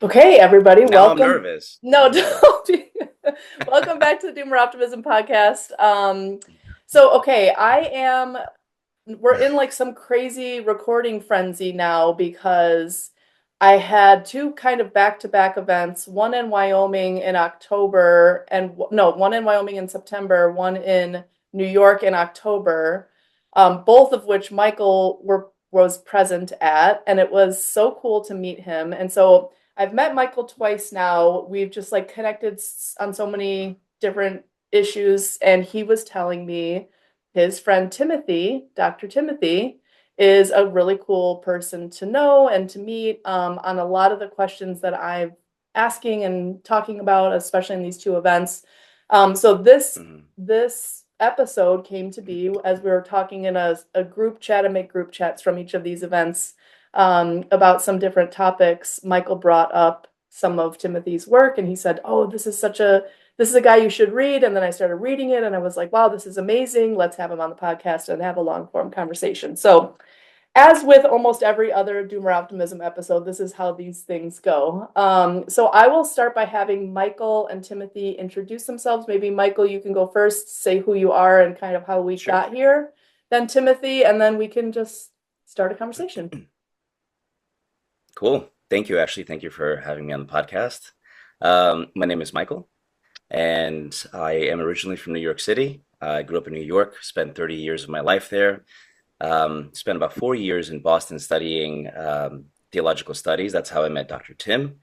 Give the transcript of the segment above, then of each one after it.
Okay, everybody, Now I'm welcome. nervous. No, don't be. Welcome back to the Doomer Optimism podcast. Okay, we're in like some crazy recording frenzy now because I had two kind of back-to-back events, one in Wyoming in October and no, one in Wyoming in September, one in New York in October, both of which was present at, and it was so cool to meet him. And so I've met Michael twice now. We've just like connected on so many different issues, and he was telling me his friend Timothy, Dr. Timothy, is a really cool person to know and to meet on a lot of the questions that I'm asking and talking about, especially in these two events. So this Mhm. this episode came to be as we were talking in a group chat and make group chats from each of these events about some different topics. Michael brought up some of Timothy's work, and he said, "Oh, this is a guy you should read." And then I started reading it, and I was like, "Wow, this is amazing. Let's have him on the podcast and have a long form conversation." So, as with almost every other Doomer Optimism episode, this is how these things go. So I will start by having Michael and Timothy introduce themselves. Maybe Michael, you can go first, say who you are and kind of how we Sure. got here. Then Timothy, and then we can just start a conversation. Cool. Thank you, Ashley. Thank you for having me on the podcast. My name is Michael, and I am originally from New York City. I grew up in New York, spent 30 years of my life there. Spent about 4 years in Boston studying theological studies. That's how I met Dr. Tim.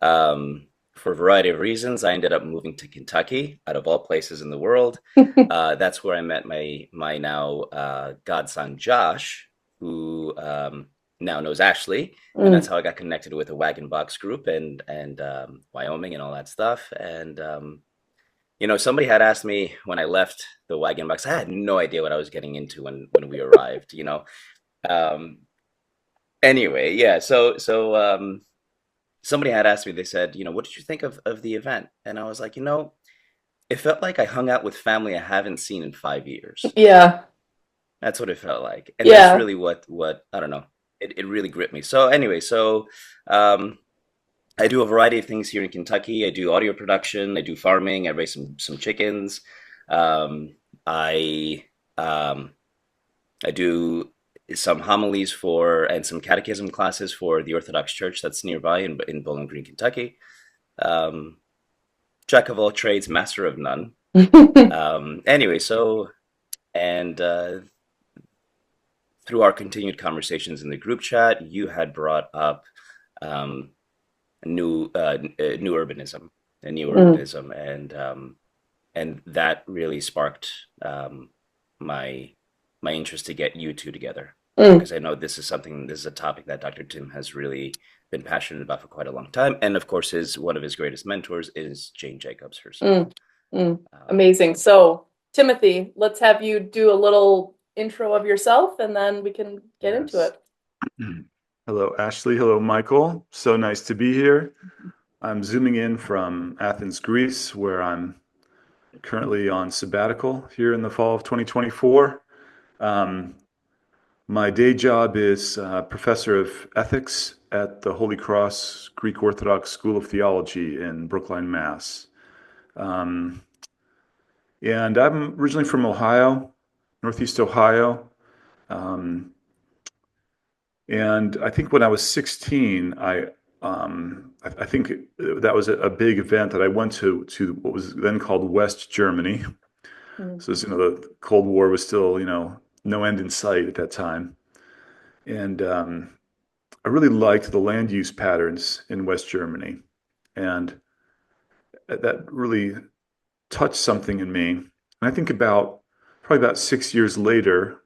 For a variety of reasons, I ended up moving to Kentucky, out of all places in the world. That's where I met my now godson Josh, who now knows Ashley, and Mm. that's how I got connected with the Wagon Box group and Wyoming and all that stuff. And somebody had asked me when I left the Wagon Box. I had no idea what I was getting into when we arrived. Um, anyway, yeah. So somebody had asked me. They said, what did you think of the event? And I was like, it felt like I hung out with family I haven't seen in 5 years. Yeah, That's what it felt like. And that's yeah. really what I don't know. It really gripped me. So anyway, um, I do a variety of things here in Kentucky. I do audio production. I do farming. I raise some chickens. Um, I um, I do some homilies for and some catechism classes for the Orthodox Church that's nearby in Bowling Green, Kentucky. Um, Jack of all trades, master of none. Anyway, so and through our continued conversations in the group chat, you had brought up um, new urbanism, and new Mm, urbanism, and that really sparked my my interest to get you two together mm, because I know this is a topic that Dr. Tim has really been passionate about for quite a long time, and of course, his one of his greatest mentors is Jane Jacobs herself. mm, mm. Um, Amazing. So, Timothy, let's have you do a little intro of yourself, and then we can get into Yes. it. Hello, Ashley. Hello, Michael. So nice to be here. I'm zooming in from Athens, Greece, where I'm currently on sabbatical here in the fall of 2024. Um, my day job is professor of ethics at the Holy Cross Greek Orthodox School of Theology in Brookline, Mass. Um, and I'm originally from Ohio, Northeast Ohio. Um, And I think when I was 16, I think that was a big event that I went to what was then called West Germany. Mm, So the Cold War was still no end in sight at that time, and I really liked the land use patterns in West Germany, and that really touched something in me. And I think about probably about 6 years later,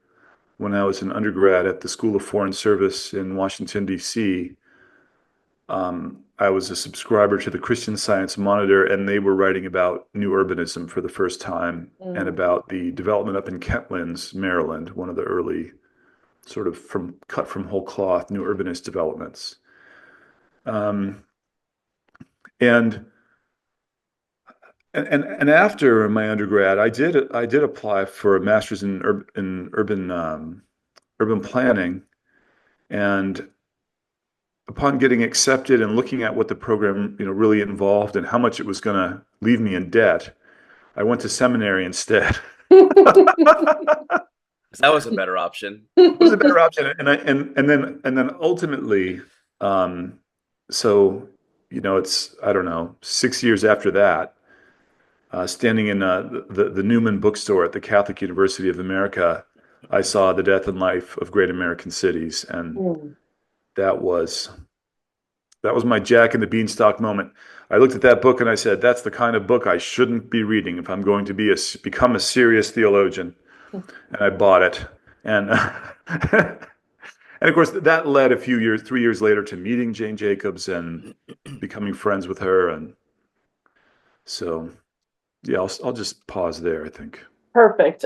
when I was an undergrad at the School of Foreign Service in Washington, D.C., I was a subscriber to the Christian Science Monitor, and they were writing about new urbanism for the first time and mm, about the development up in Kentlands, Maryland, one of the early sort of cut from whole cloth new urbanist developments. Um, and and after my undergrad, I did apply for a master's in urban planning, and upon getting accepted and looking at what the program, really involved and how much it was going to leave me in debt, I went to seminary instead. That was a better option. It was a better option, and then ultimately, um, so it's, I don't know, 6 years after that, standing in the Newman bookstore at the Catholic University of America, I saw The Death and Life of Great American Cities, and Mm. that was that was my Jack and the Beanstalk moment. I looked at that book and I said, "That's the kind of book I shouldn't be reading if I'm going to become a serious theologian." And I bought it, and and of course that led 3 years later to meeting Jane Jacobs and becoming friends with her, and so yeah, I'll just pause there, I think. Perfect.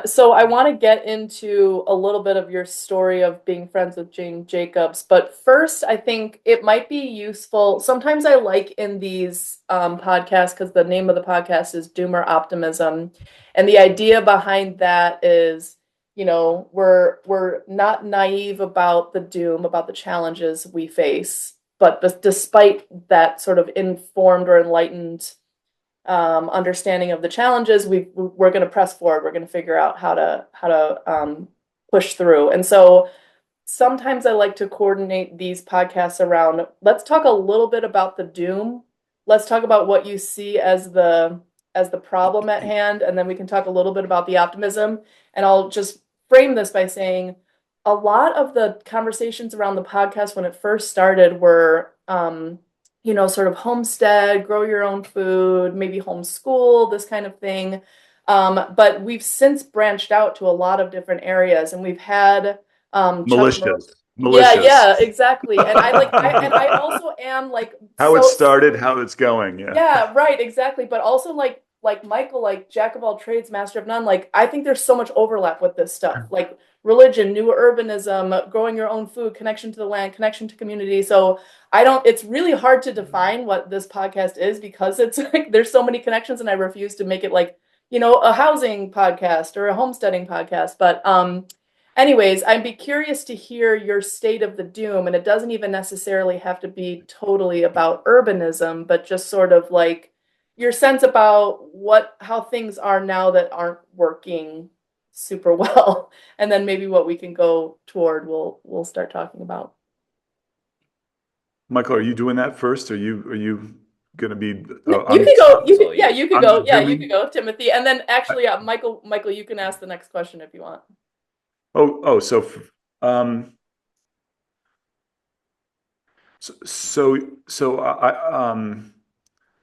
So I want to get into a little bit of your story of being friends with Jane Jacobs, but first, I think it might be useful. Sometimes I like in these podcasts, because the name of the podcast is Doomer Optimism, and the idea behind that is, we're not naive about the doom, about the challenges we face, but despite that sort of informed or enlightened understanding of the challenges, we're going to press forward. We're going to figure out how to push through. And so sometimes I like to coordinate these podcasts around, let's talk a little bit about the doom. Let's talk about what you see as the problem at hand, and then we can talk a little bit about the optimism. And I'll just frame this by saying a lot of the conversations around the podcast when it first started were sort of homestead, grow your own food, maybe homeschool, this kind of thing. But we've since branched out to a lot of different areas, and we've had Chuck. Malicious, Yeah, malicious. yeah, exactly. And I also am like How it so started, how it's going. Yeah. yeah, right, exactly. But also like Michael, like jack of all trades, master of none. Like I think there's so much overlap with this stuff. Like religion, new urbanism, growing your own food, connection to the land, connection to community. So I don't, it's really hard to define what this podcast is because it's like there's so many connections and I refuse to make it like, a housing podcast or a homesteading podcast. But anyways, I'd be curious to hear your state of the doom, and it doesn't even necessarily have to be totally about urbanism, but just sort of like your sense about how things are now that aren't working super well, and then maybe what we can go toward. We'll start talking about. Michael, are you doing that first? Are you going to be? You can go. Yeah, You. you could I'm go. just Yeah, you could zooming. go, Timothy, and then actually, Michael, you can ask the next question if you want. Um, so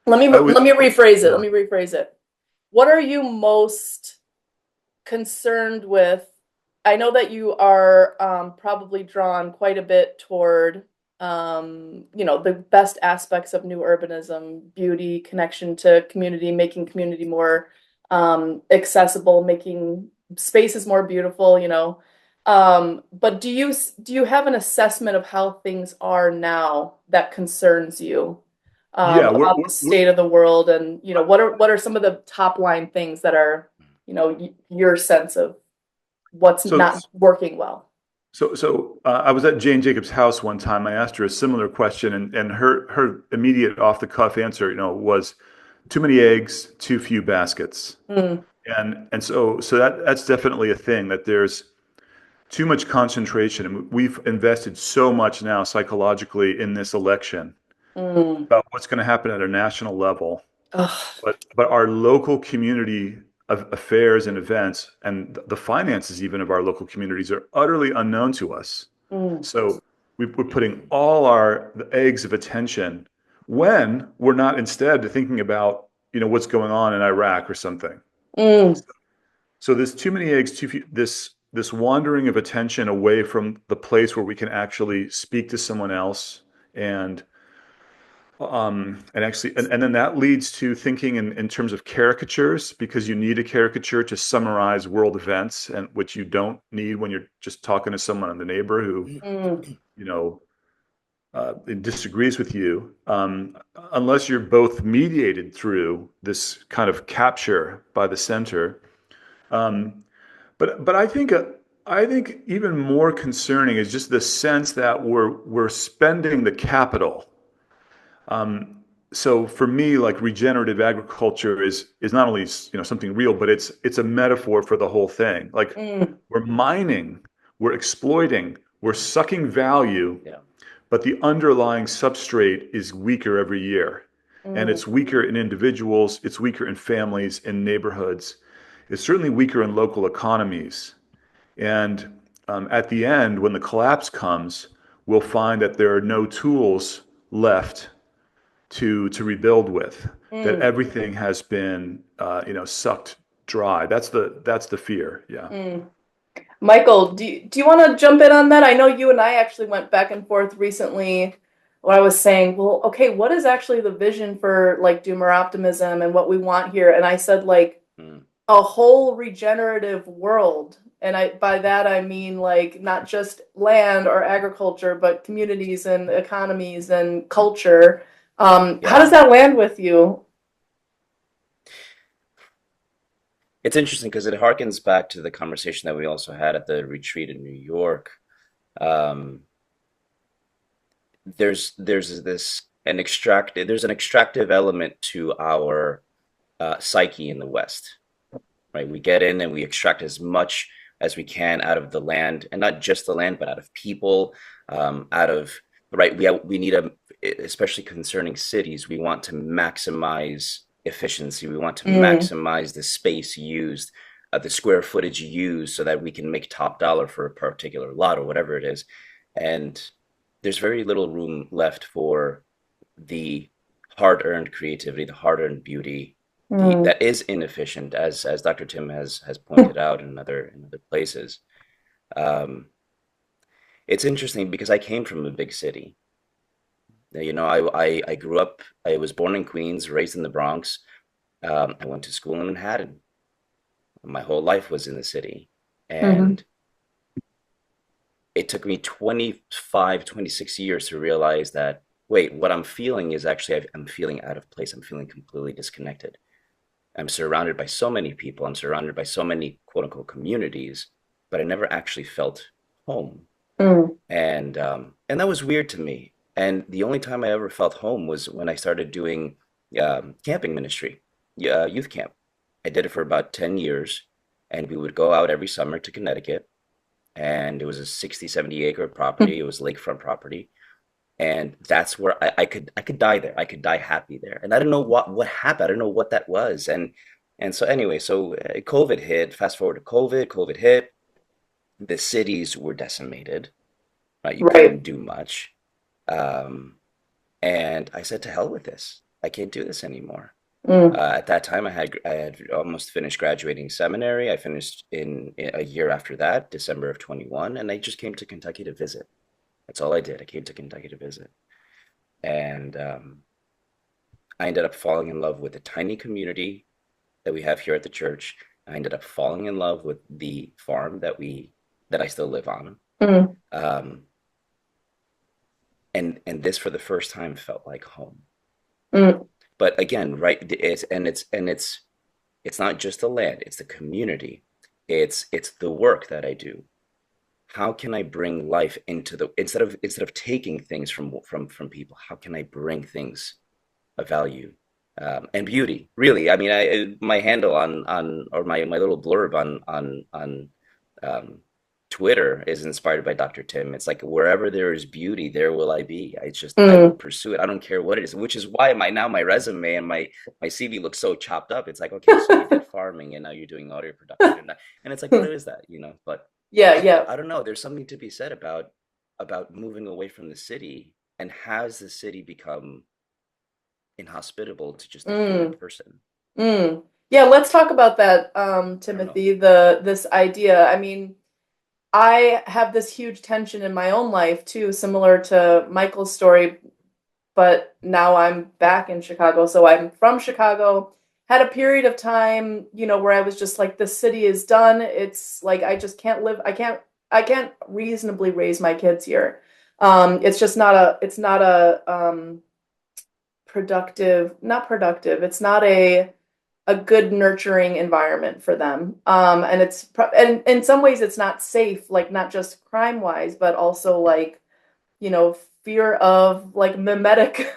Let me I was. let me rephrase it. Let Yeah. me rephrase it. What are you most concerned with? I know that you are probably drawn quite a bit toward the best aspects of new urbanism, beauty, connection to community, making community more accessible, making spaces more beautiful. But do you have an assessment of how things are now that concerns you Yeah. about the state of the world, and what are some of the top line things that are your sense of what's So not working well? I was at Jane Jacobs' house one time. I asked her a similar question, and her immediate off the cuff answer, was too many eggs, too few baskets. Mm, And so that's definitely a thing, that there's too much concentration. And we've invested so much now psychologically in this election mm. about what's going to happen at a national level. Ugh, But our local community of affairs and events and the finances even of our local communities are utterly unknown to us. mm, So we're putting all the eggs of attention when we're not instead thinking about what's going on in Iraq or something. mm, So there's too many eggs, too few, this wandering of attention away from the place where we can actually speak to someone else, and actually, and then that leads to thinking in terms of caricatures, because you need a caricature to summarize world events, and which you don't need when you're just talking to someone in the neighbor who, mm, you know, disagrees with you, unless you're both mediated through this kind of capture by the center. Um, but I think I think even more concerning is just the sense that we're spending the capital. Um, so for me, like regenerative agriculture is not only something real, but it's a metaphor for the whole thing. Like Mm, we're mining, we're exploiting, we're sucking value, Yeah. but the underlying substrate is weaker every year. And mm, it's weaker in individuals, it's weaker in families, in neighborhoods. It's certainly weaker in local economies. And at the end, when the collapse comes, we'll find that there are no tools left to rebuild with. That mm, everything has been sucked dry. That's the fear. Yeah. mm. Michael, do you want to jump in on that? I know you and I actually went back and forth recently where I was saying, well, okay, what is actually the vision for like Doomer Optimism and what we want here? And I said like Mm. a whole regenerative world. And I by that I mean like not just land or agriculture, but communities and economies and culture. How Yeah. does that land with you? It's interesting because it harkens back to the conversation that we also had at the retreat in New York. Um, there's this there's an extractive element to our psyche in the West, right? We get in and we extract as much as we can out of the land, and not just the land, but out of people, out of right. We need especially concerning cities. We want to maximize efficiency. We want to Mm, maximize the space used, the square footage used, so that we can make top dollar for a particular lot or whatever it is. And there's very little room left for the hard-earned creativity, the hard-earned beauty, the mm, that is inefficient, as Dr. Tim has pointed out in other places. Um, it's interesting because I came from a big city. You know, I grew up. I was born in Queens, raised in the Bronx. I went to school in Manhattan. My whole life was in the city, mhm, and it took me 25, 26 years to realize that wait, what I'm feeling is actually I'm feeling out of place. I'm feeling completely disconnected. I'm surrounded by so many people. I'm surrounded by so many quote unquote communities, but I never actually felt home. mm, And that was weird to me. And the only time I ever felt home was when I started doing camping ministry, youth camp. I did it for about 10 years, and we would go out every summer to Connecticut, and it was a 60, 70 acre property. It was lakefront property, and that's where I could die there. I could die happy there. And I don't know what happened. I don't know what that was. And so anyway, so COVID hit. Fast forward to COVID. COVID hit. The cities were decimated. Right, you right. couldn't do much. Um, and I said, to hell with this. I can't do this anymore. Mm, At that time, I had almost finished graduating seminary. I finished in a year after that, December of 21, and I just came to Kentucky to visit. That's all I did. I came to Kentucky to visit. And I ended up falling in love with the tiny community that we have here at the church. I ended up falling in love with the farm that I still live on. mm, Um, and this for the first time felt like home. mm, But again, right, it's not just the land, it's the community. It's the work that I do. How can I bring life into the instead of taking things from people, how can I bring things of value and beauty? Really, I mean, my handle on or my little blurb on um, Twitter is inspired by Dr. Tim. It's like wherever there is beauty, there will I be. I will mm, pursue it. I don't care what it is, which is why my resume and my CV looks so chopped up. It's like, okay, so you did farming and now you're doing audio production and it's like, what is that, you know? yeah, yeah. I don't know. There's something to be said about moving away from the city, and has the city become inhospitable to just a human Mm, person? mm. Yeah, let's talk about that, I don't know. Timothy, the this idea. I mean, I have this huge tension in my own life too, similar to Michael's story, but now I'm back in Chicago. So I'm from Chicago. Had a period of time, where I was just like, the city is done. It's like I just can't live. I can't reasonably raise my kids here. It's just not a productive, not productive. It's not a a good nurturing environment for them. And and in some ways it's not safe, like not just crime wise, but also like, you know, fear of like mimetic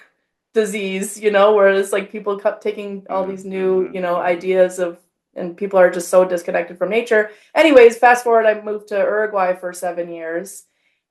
disease, you know, where it's like people kept taking all these new, you know, ideas of, and people are just so disconnected from nature. Anyways, fast forward, I moved to Uruguay for 7 years,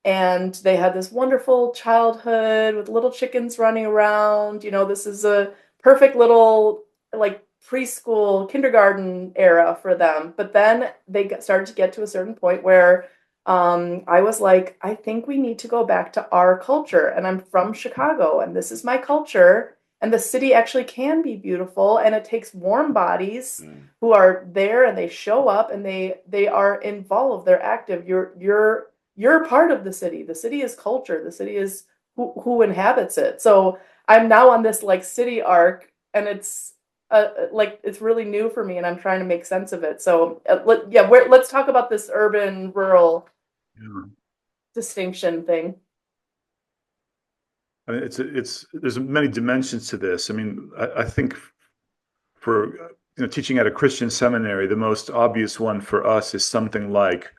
and they had this wonderful childhood with little chickens running around. You know, this is a perfect little like preschool, kindergarten era for them. But then they started to get to a certain point where I was like, I think we need to go back to our culture. And I'm from Chicago, and this is my culture. And the city actually can be beautiful, and it takes warm bodies who are there and they show up and they are involved. They're active. You're part of the city. The city is culture. The city is who inhabits it. So I'm now on this like city arc, and it's like it's really new for me, and I'm trying to make sense of it. So let's talk about this urban rural Yeah. distinction thing. I mean, there's many dimensions to this. I mean, I think for teaching at a Christian seminary, the most obvious one for us is something like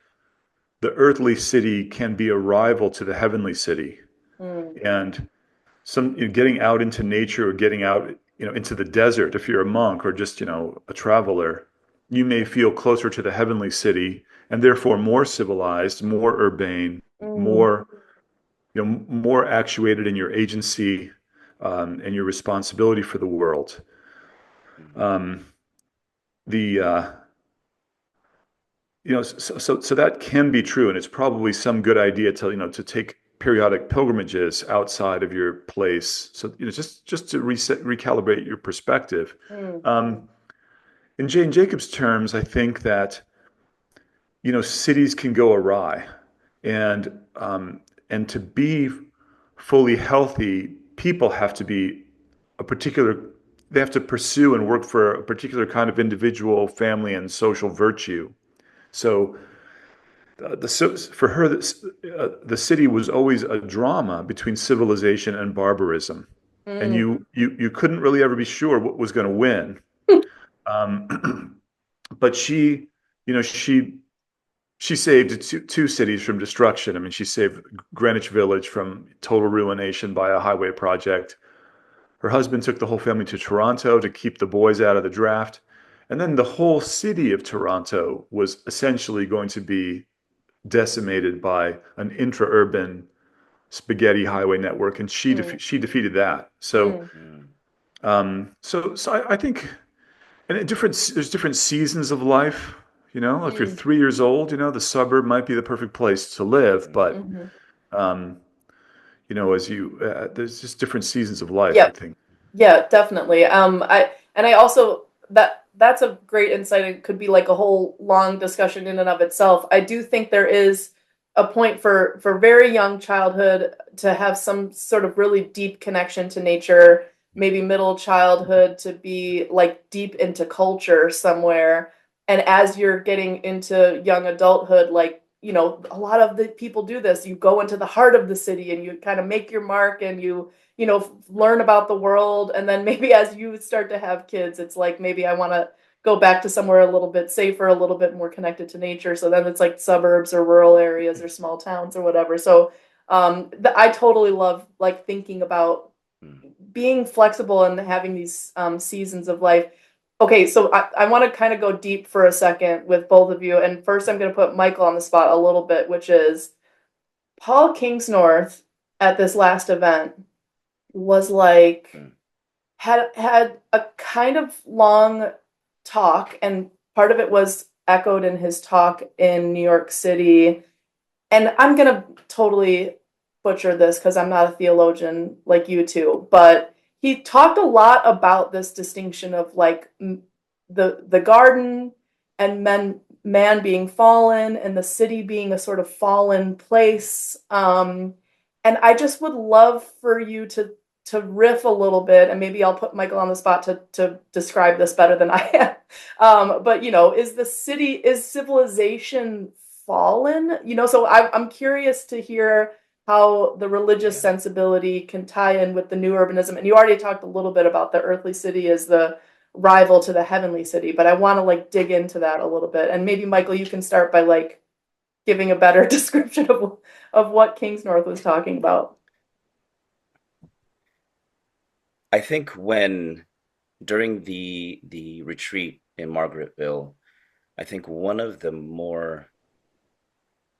the earthly city can be a rival to the heavenly city, Mm, and getting out into nature or getting out into the desert, if you're a monk or just a traveler, you may feel closer to the heavenly city and therefore more civilized, more urbane, mm, more more actuated in your agency and your responsibility for the world. Um, the so that can be true, and it's probably some good idea to to take periodic pilgrimages outside of your place, so just to recalibrate your perspective. mm, Um, in Jane Jacobs' terms, I think that cities can go awry, and and to be fully healthy, people have to be a particular. They have to pursue and work for a particular kind of individual, family, and social virtue. So for her, the city was always a drama between civilization and barbarism, and mm, you couldn't really ever be sure what was going to win. Um, but she saved two cities from destruction. I mean, she saved Greenwich Village from total ruination by a highway project. Her husband took the whole family to Toronto to keep the boys out of the draft. And then the whole city of Toronto was essentially going to be decimated by an intra-urban spaghetti highway network, and mm, she defeated that. So, mm, I think, and there's different seasons of life. If you're mm, 3 years old, the suburb might be the perfect place to live. But mhm. um, as there's just different seasons of life, I Yep. think. Yeah, definitely. I also that's a great insight. It could be like a whole long discussion in and of itself. I do think there is a point for very young childhood to have some sort of really deep connection to nature, maybe middle childhood to be like deep into culture somewhere. And as you're getting into young adulthood, like, you know, a lot of the people do this. You go into the heart of the city and you kind of make your mark, and you know, learn about the world. And then maybe as you start to have kids, it's like, maybe I want to go back to somewhere a little bit safer, a little bit more connected to nature. So then it's like suburbs or rural areas or small towns or whatever. So I totally love like thinking about being flexible and having these seasons of life. Okay, so I want to kind of go deep for a second with both of you. And first, I'm going to put Michael on the spot a little bit, which is Paul Kingsnorth at this last event was like had a kind of long talk, and part of it was echoed in his talk in New York City. And I'm gonna totally butcher this because I'm not a theologian like you two, but he talked a lot about this distinction of like the garden and man being fallen and the city being a sort of fallen place. And I just would love for you to riff a little bit, and maybe I'll put Michael on the spot to describe this better than I am. But you know, is civilization fallen? You know, so I'm curious to hear how the religious sensibility can tie in with the new urbanism. And you already talked a little bit about the earthly city as the rival to the heavenly city, but I want to like dig into that a little bit. And maybe Michael, you can start by like giving a better description of what Kingsnorth was talking about. I think when during the retreat in Margaretville, I think one of the more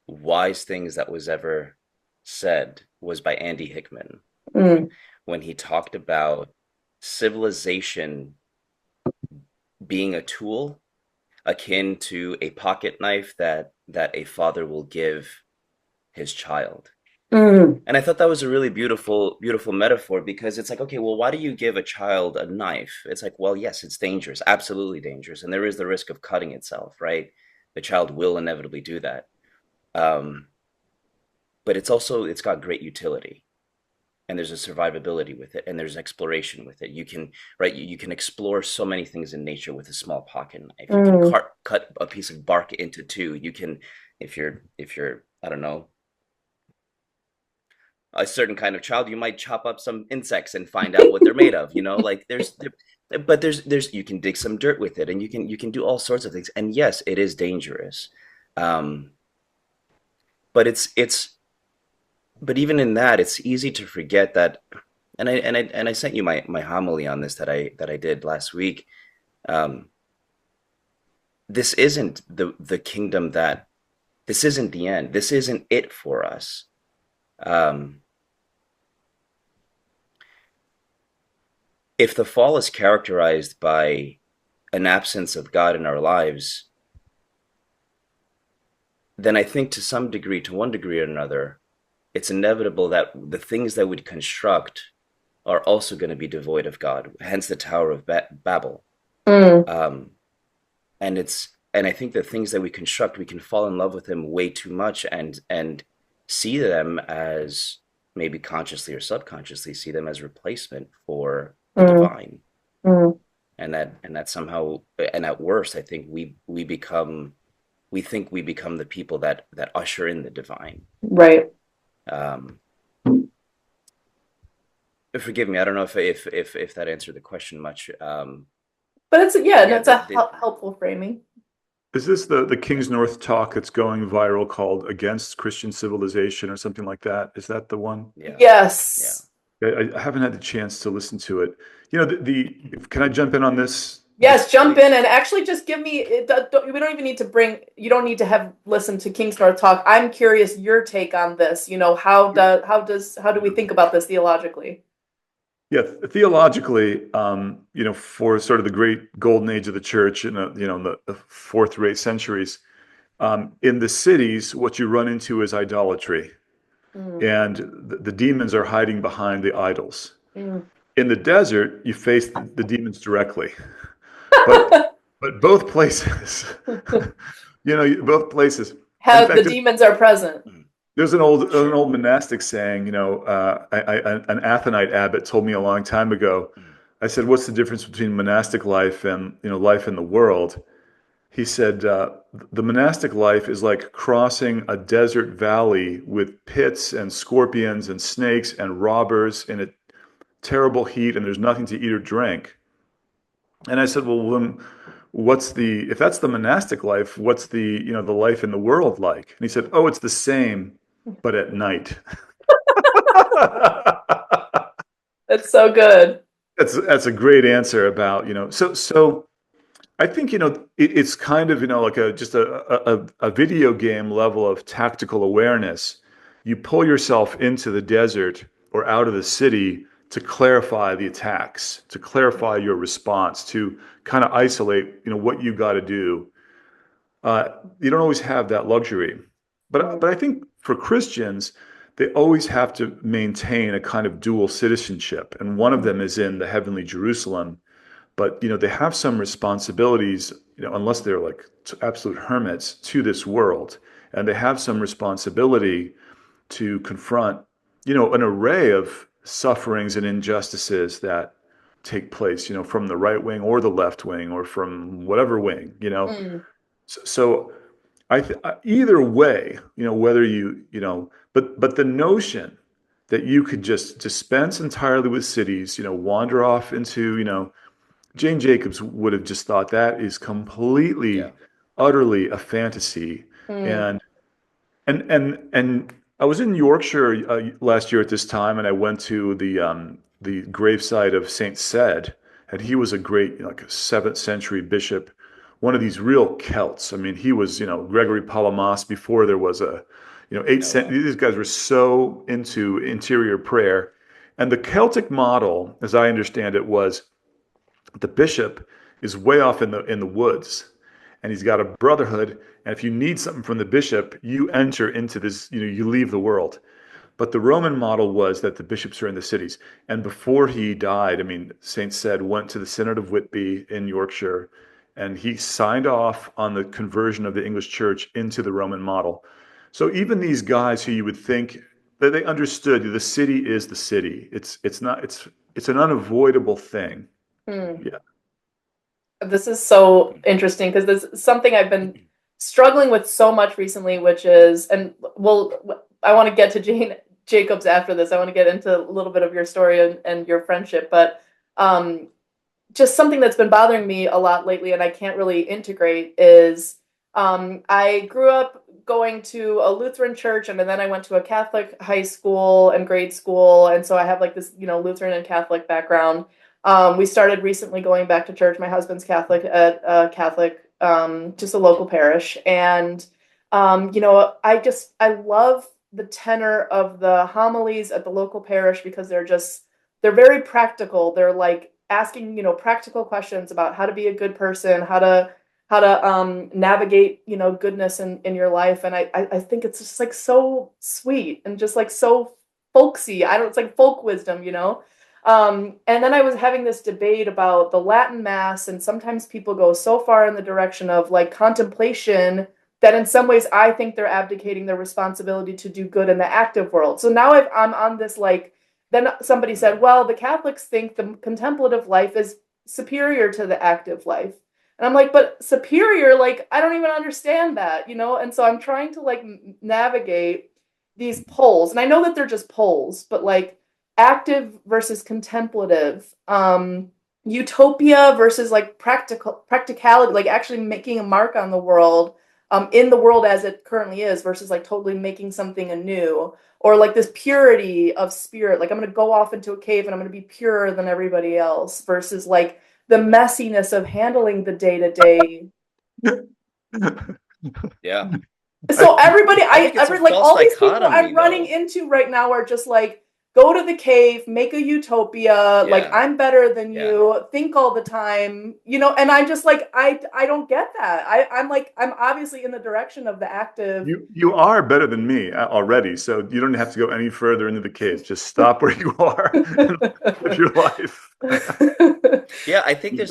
wise things that was ever said was by Andy Hickman Mm, when he talked about civilization being a tool akin to a pocket knife that a father will give his child. mm, And I thought that was a really beautiful metaphor because it's like, okay, well, why do you give a child a knife? It's like, well, yes, it's dangerous, absolutely dangerous, and there is the risk of cutting itself, right? The child will inevitably do that. Um, but it's got great utility, and there's a survivability with it, and there's exploration with it. You can, right, you can explore so many things in nature with a small pocket knife. You can mm. cut a piece of bark into two. You can, if you're, I don't know, a certain kind of child, you might chop up some insects and find out what they're made of. Like but there's you can dig some dirt with it, and you can do all sorts of things. And yes, it is dangerous, um, but but even in that, it's easy to forget that. And I sent you my homily on this that I did last week. Um, this isn't the kingdom that this isn't the end. This isn't it for us. Um, if the fall is characterized by an absence of God in our lives, then I think to some degree, to one degree or another, it's inevitable that the things that we construct are also going to be devoid of God. Hence the Tower of Babel. Mm, Um, and I think the things that we construct, we can fall in love with them way too much and see them as, maybe consciously or subconsciously, see them as replacement for the mm, divine. mm. And that somehow, and at worst, I think we become the people that usher in the divine. Right. Um, forgive me, I don't know if that answered the question much. But it's yeah, But yeah, that's a helpful framing. Is this the Kingsnorth talk that's going viral called Against Christian Civilization or something like that? Is that the one? yeah, yeah. Yes. I haven't had the chance to listen to it. Can I jump in on this? Yes, jump in Please. and actually just give me we don't even need to bring you don't need to have listened to Kingsnorth talk. I'm curious your take on this. How do we think about this theologically? Yeah, theologically, for sort of the great golden age of the church in the fourth through eighth centuries, in the cities, what you run into is idolatry, Mm, and the demons are hiding behind the idols. mm. In the desert, you face the demons directly, but both places, both places. In How the fact, demons are present. there's an old monastic saying. An Athonite abbot told me a long time ago. I said, "What's the difference between monastic life and life in the world?" He said, "The monastic life is like crossing a desert valley with pits and scorpions and snakes and robbers in a terrible heat, and there's nothing to eat or drink." And I said, "Well, then, if that's the monastic life, what's the life in the world like?" And he said, "Oh, it's the same, but at night." It's so good. That's a great answer about, so I think, it's kind of, like just a video game level of tactical awareness. You pull yourself into the desert or out of the city to clarify the attacks, to clarify your response, to kind of isolate, what you got to do. You don't always have that luxury. But Mm, I think for Christians, they always have to maintain a kind of dual citizenship. And one of them is in the heavenly Jerusalem. But they have some responsibilities, unless they're like absolute hermits, to this world. And they have some responsibility to confront, an array of sufferings and injustices that take place, from the right wing or the left wing or from whatever wing. mm, So either way, whether but the notion that you could just dispense entirely with cities, wander off into, Jane Jacobs would have just thought that is Yeah. completely, utterly a fantasy. Mm. And and I was in Yorkshire last year at this time, and I went to the gravesite of Saint Ced, and he was a great like a seventh century bishop, one of these real Celts. I mean, he was Gregory Palamas before there was a eight Oh cent. wow. These guys were so into interior prayer, and the Celtic model, as I understand it, was the bishop is way off in the woods, and he's got a brotherhood. And if you need something from the bishop, you enter into this. You leave the world. But the Roman model was that the bishops are in the cities. And before he died, I mean, Saint Ced went to the Synod of Whitby in Yorkshire, and he signed off on the conversion of the English Church into the Roman model. So even these guys who you would think that they understood the city is the city. It's not it's an unavoidable thing. Mm. Yeah. This is so interesting because this is something I've been struggling with so much recently, which is, and I want to get to Jane Jacobs after this. I want to get into a little bit of your story and your friendship, but um, just something that's been bothering me a lot lately, and I can't really integrate is I grew up going to a Lutheran church, and then I went to a Catholic high school and grade school, and so I have like this, Lutheran and Catholic background. We started recently going back to church. My husband's Catholic at Catholic, just a local parish, and I love the tenor of the homilies at the local parish because they're very practical. They're like asking, practical questions about how to be a good person, how to navigate, goodness in your life. And I think it's just like so sweet and just like so folksy. It's like folk wisdom. And then I was having this debate about the Latin Mass, and sometimes people go so far in the direction of like contemplation that in some ways I think they're abdicating their responsibility to do good in the active world. So now I'm on this like, then somebody said, well, the Catholics think the contemplative life is superior to the active life. And I'm like, but superior, like, I don't even understand that. And so I'm trying to like navigate these poles. And I know that they're just poles, but like active versus contemplative, utopia versus like practicality, like actually making a mark on the world, in the world as it currently is versus like totally making something anew, or like this purity of spirit, like I'm going to go off into a cave and I'm going to be purer than everybody else versus like the messiness of handling the day to day. Yeah. So everybody, I think it's a like false all these people dichotomy I'm running though. into right now are just like, go to the cave, make a utopia, like Yeah. I'm better than Yeah. you, think all the time. And I'm just like, I don't get that. I'm like, I'm obviously in the direction of the active. You are better than me already, so you don't have to go any further into the cave. Just stop where you are and live your life. Yeah, I think he's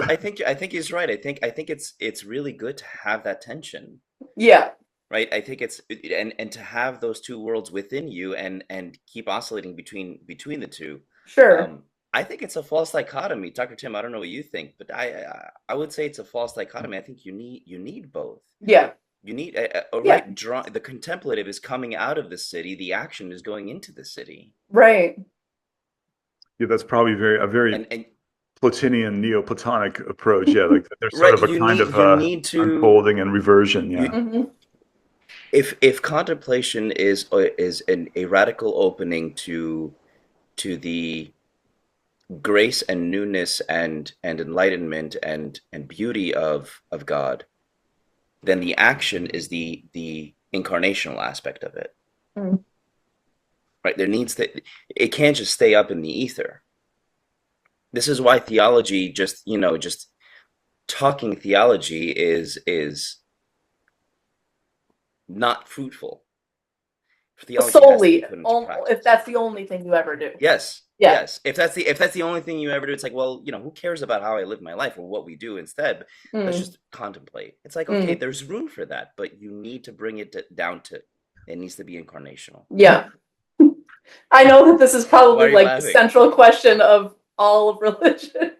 right. I think it's really good to have that tension, Yeah, right? I think and to have those two worlds within you and keep oscillating between the two. sure. Um, I think it's a false dichotomy. Dr. Tim, I don't know what you think, but I would say it's a false dichotomy. I think you need both. Yeah, You need a yeah, right draw. The contemplative is coming out of the city. The action is going into the city. right. Yeah, that's probably a very And Platonian, Neoplatonic approach. Yeah, like there's sort right, of a kind of you need to unfolding and reversion. you Yeah. Hmm. if contemplation is a radical opening to the grace and newness and enlightenment and beauty of God, then the action is the incarnational aspect of it. Mm. Right? It can't just stay up in the ether. This is why theology just talking theology is not fruitful. Theology has to be Solely, put into if practice. that's the only thing you ever do. Yes, Yeah. yes. If that's the only thing you ever do, it's like, well, who cares about how I live my life or what we do instead? Let's Mm. just contemplate. It's like, okay, Mm. there's room for that, but you need to bring it down to it needs to be incarnational. Yeah. I know that this is Why probably are you like the laughing? central question of all of religion.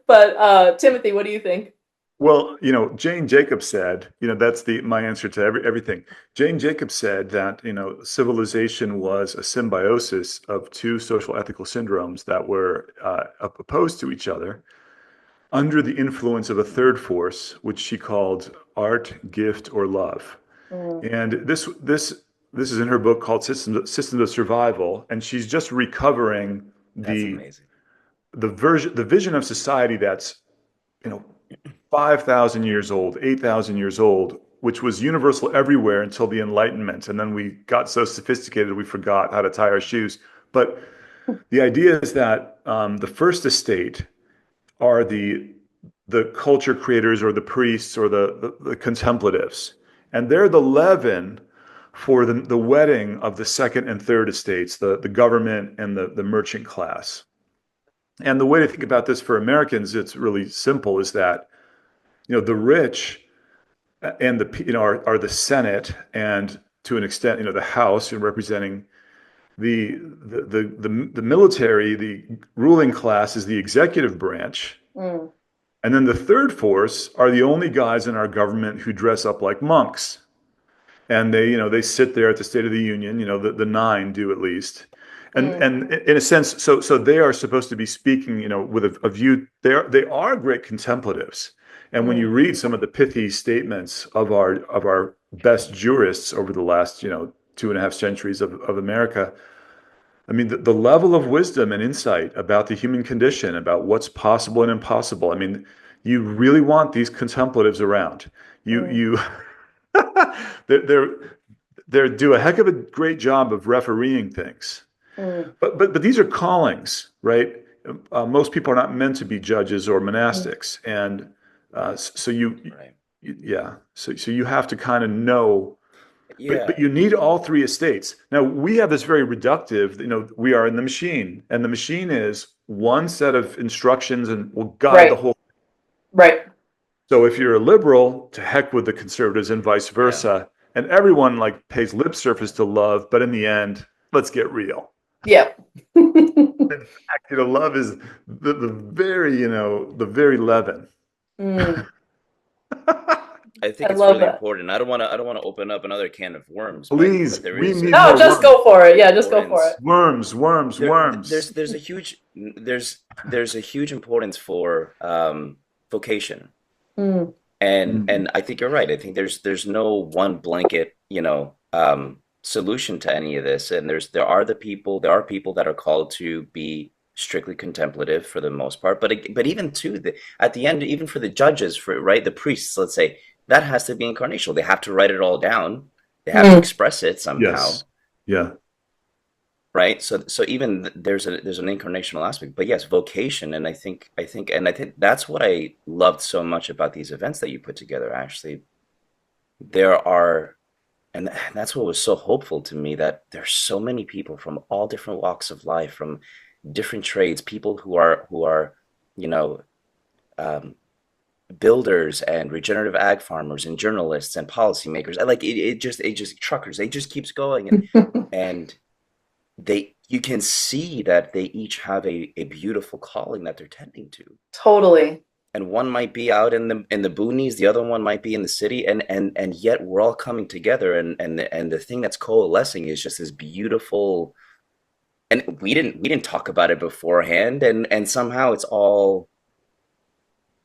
But Timothy, what do you think? Well, Jane Jacobs said, that's my answer to everything. Jane Jacobs said that, civilization was a symbiosis of two social ethical syndromes that were opposed to each other. under the influence of a third force, which she called art, gift, or love. Mm. And this is in her book called Systems of Survival, and she's just recovering That's the amazing. the vision of society that's, you know, 5,000 years old, 8,000 years old, which was universal everywhere until the Enlightenment, and then we got so sophisticated we forgot how to tie our shoes. But the idea is that the first estate are the culture creators or the priests or the contemplatives. And they're the leaven for the wedding of the second and third estates, the government and the merchant class. And the way to think about this for Americans, it's really simple, is that, the rich and are the Senate, and to an extent, the House, representing the military. The ruling class is the executive branch. Mm. And then the third force are the only guys in our government who dress up like monks. And they sit there at the State of the Union, the nine do at least. Mm. And in a sense, so they are supposed to be speaking, with a view. They are great contemplatives. And when you Mm. read some of the pithy statements of our best jurists over the last, 2.5 centuries of America, I mean, the level of wisdom and insight about the human condition, about what's possible and impossible. I mean, you really want these contemplatives around. You Mm. you they're they do a heck of a great job of refereeing things. Mm. But these are callings, right? Most people are not meant to be judges or Mm. monastics, and so Right. yeah, so you have to kind of know. But Yeah. you need all three estates. Now we have this very reductive, we are in the machine, and the machine is one set of instructions and will guide the Right. whole. Right. So if you're a liberal, to heck with the conservatives and vice Yeah. versa. And everyone like pays lip service to love, but in the end, let's get real. Yeah. In fact, love is the very leaven. Mm. I think I it's love really that. important. I don't want to open up another can of worms, but Please, there we is need No, more just worms. go for it. Yeah, just go for it. importance. Worms, worms, There, worms. there's a huge importance for vocation. Mm. And I think you're right. I think there's no one blanket, solution to any of this. And there are people that are called to be strictly contemplative for the most part. But even at the end, even for the judges, for right, the priests, let's say, that has to be incarnational. They have to write it all down. They have to Mm. express it somehow, Yes. Yeah. right? So even there's an incarnational aspect. But yes, vocation, and I think that's what I loved so much about these events that you put together. Actually, there are, and that's what was so hopeful to me, that there's so many people from all different walks of life, from different trades, people who are you know um, builders and regenerative ag farmers and journalists and policymakers. Like it just truckers. It just keeps going, and you can see that they each have a beautiful calling that they're tending to. Totally. And one might be out in the boonies, the other one might be in the city, and yet we're all coming together, and the thing that's coalescing is just this beautiful. And we didn't talk about it beforehand, and somehow it's all,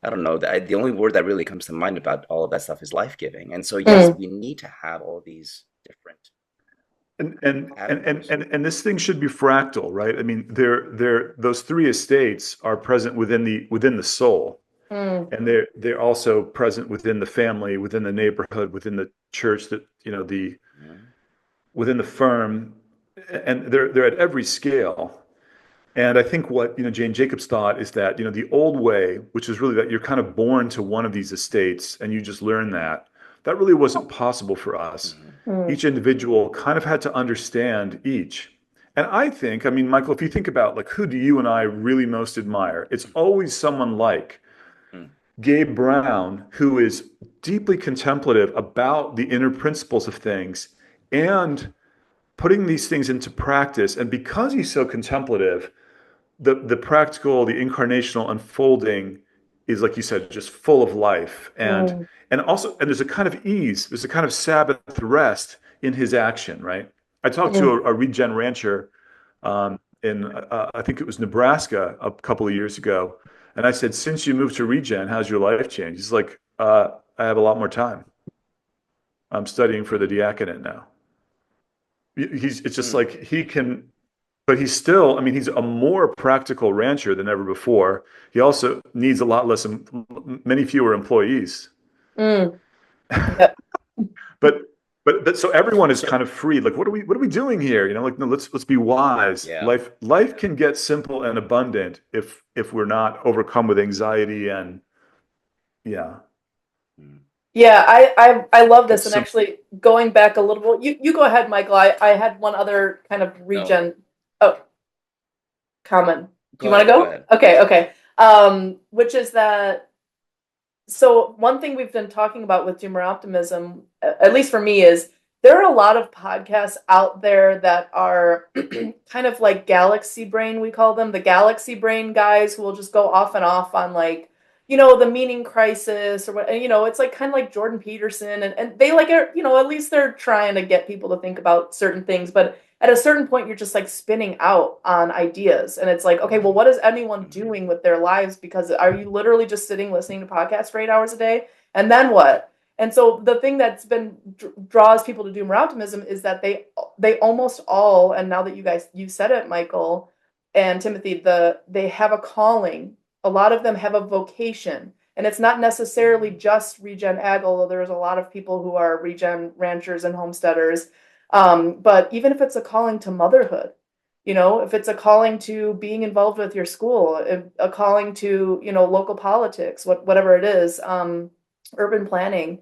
I don't know, the only word that really comes to mind about all of that stuff is life-giving. And so yes, Mm. we need to have all these different And this thing should be fractal, right? I mean, those three estates are present within the soul, Mm. and they're also present within the family, within the neighborhood, within the church, that the avenues. within the firm, and they're at every scale. And I think what Jane Jacobs thought is that the old way, which is really that you're kind of born to one of these estates and you just learn that really wasn't possible for us. Mhm. Mm. Each individual kind of had to understand each. And I think, I mean, Michael, if you think about like who do you and I really most admire, it's always someone like Mhm. Gabe Brown, who is deeply contemplative about the inner principles of things and putting these things into practice. And because he's so contemplative, the practical, the incarnational unfolding is, like you said, just full of life, Mm. and there's a kind of ease, there's a kind of Sabbath rest in his action, right? I talked to Mm. a regen rancher in I think it was Nebraska a couple of years ago, And I said, since you moved to Regen, how's your life changed? He's like, I have a lot more time. I'm studying for the diaconate now. It's just Mm. like he can, but he's still, I mean, he's a more practical rancher than ever before. He also needs a lot less, many fewer employees. Mm. Yep. But but so everyone is So kind of free. Like, what are we doing here? You know, like, no, let's be wise. yeah. Life can get simple and abundant if we're not overcome with anxiety and yeah. Mm. Yeah, I love this. And So actually, going back a little bit, you go ahead, Michael. I had one other kind of No, regen. Oh, comment. Do you go want to ahead. Go go? ahead. Okay, okay. Which is that, so one thing we've been talking about with Doomer Optimism, at least for me, is there are a lot of podcasts out there that are kind of like galaxy brain, we call them the galaxy brain guys, who will just go off and off on, like, the meaning crisis or what, it's like kind of like Jordan Peterson, and they like are, at least they're trying to get people to think about certain things, but at a certain point you're just like spinning out on ideas, and it's like, okay, well, what is anyone Mhm. doing with their lives? Because are you literally just sitting listening to podcasts for 8 hours a day, and then what? And so the thing that's been draws people to Doomer Optimism is that they almost all, and now that you said it, Michael and Timothy, they have a calling. A lot of them have a vocation, and it's not necessarily Mhm. just regen ag, although there's a lot of people who are regen ranchers and homesteaders. But even if it's a calling to motherhood, if it's a calling to being involved with your school, a calling to, local politics, whatever it is, urban planning,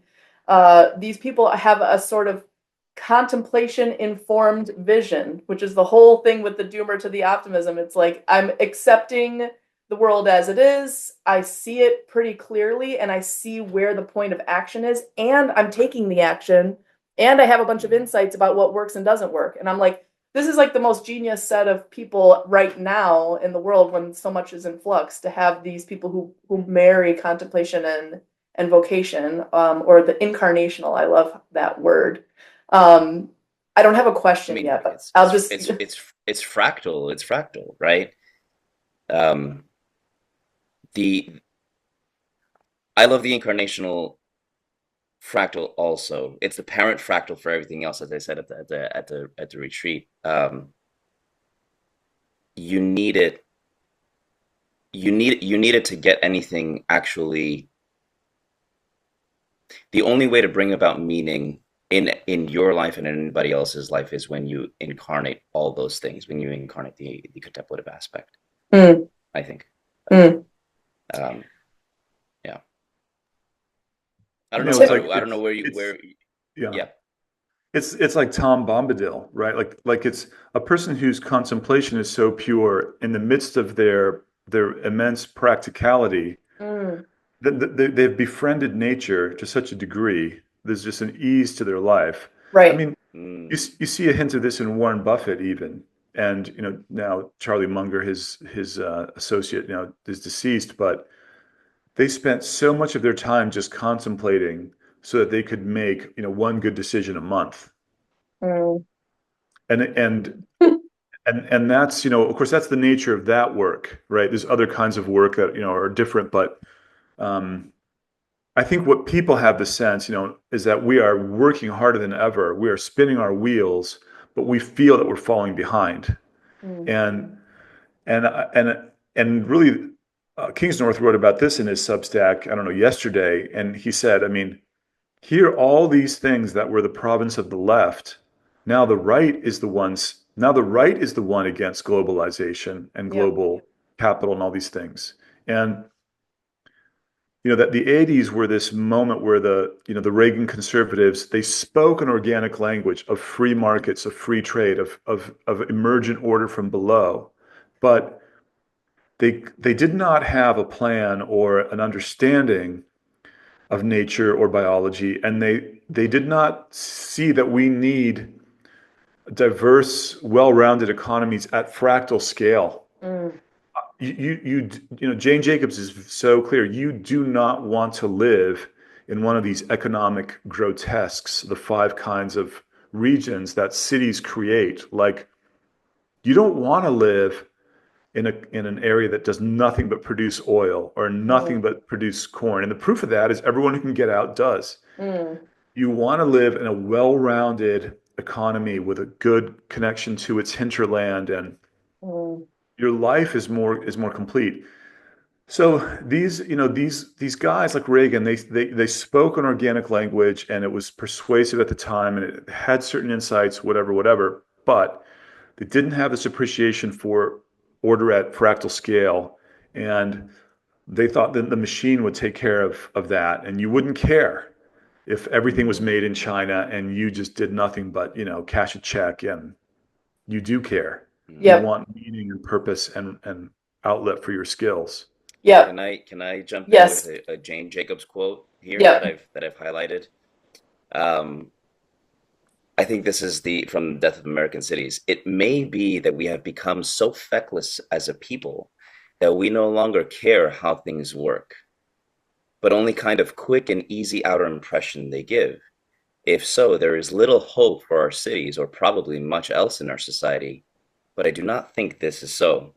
these people have a sort of contemplation informed vision, which is the whole thing with the doomer to the optimism. It's like, I'm accepting the world as it is. I see it pretty clearly, and I see where the point of action is, and I'm taking the action, and I have a bunch of Mhm. insights about what works and doesn't work. And I'm like, this is like the most genius set of people right now in the world, when so much is in flux, to have these people who marry contemplation and vocation, or the incarnational. I love that word. um, I don't have a I question mean, yet, but I'll just. it's fractal. It's fractal, right? Um, the I love the incarnational fractal also. It's the parent fractal for everything else, as I said at the retreat. You need it. You need it to get anything actually. The only way to bring about meaning in your life and in anybody else's life is when you incarnate all those things. When you incarnate the contemplative aspect. Mm, I think. mm. Um, yeah. I you don't know, know. it's I like don't. I don't know where you it's where. yeah. Yeah. It's like Tom Bombadil, right? Like it's a person whose contemplation is so pure in the midst of their immense practicality. Mm. They've befriended nature to such a degree. There's just an ease to their life. I Right. mean, Mm, you see a hint of this in Warren Buffett even, and now Charlie Munger, his associate, is deceased, but they spent so much of their time just contemplating so that they could make one good decision a month, Mm. and and and that's of course that's the nature of that work, right? There's other kinds of work that are different, but um, I think what people have the sense, is that we are working harder than ever. We are spinning our wheels, but we feel that we're falling behind. Mm. And and really, Kingsnorth wrote about this in his Substack, I don't know, yesterday, and he said, I mean, here all these things that were the province of the left, now the right is the one against globalization and Yep. global capital and all these things. And that the 80s were this moment where the Reagan conservatives, they spoke an organic language of free markets, of free trade, of emergent order from below. But they did not have a plan or an understanding of nature or biology, and they did not see that we need diverse, well-rounded economies at fractal scale. Mm. Jane Jacobs is so clear. You do not want to live in one of these economic grotesques, the five kinds of regions that cities create. Like, you don't want to live in an area that does nothing but produce oil or nothing Mm, but produce corn. And the proof of that is everyone who can get out does. mm, You want to live in a well-rounded economy with a good connection to its hinterland, and mm, your life is more complete. So these guys like Reagan, they spoke an organic language, and it was persuasive at the time, and it had certain insights, whatever. But they didn't have this appreciation for order at fractal scale, and they thought that the machine would take care of that, and you wouldn't care if everything was made in China and you just did nothing but cash a check, and you do care. You yep, want meaning and purpose and outlet for your skills. yep, Can I jump in with yes, a Jane Jacobs quote here that yep. I've highlighted? Um, I think this is the from Death of American Cities. It may be that we have become so feckless as a people that we no longer care how things work, but only kind of quick and easy outer impression they give. If so, there is little hope for our cities or probably much else in our society, but I do not think this is so.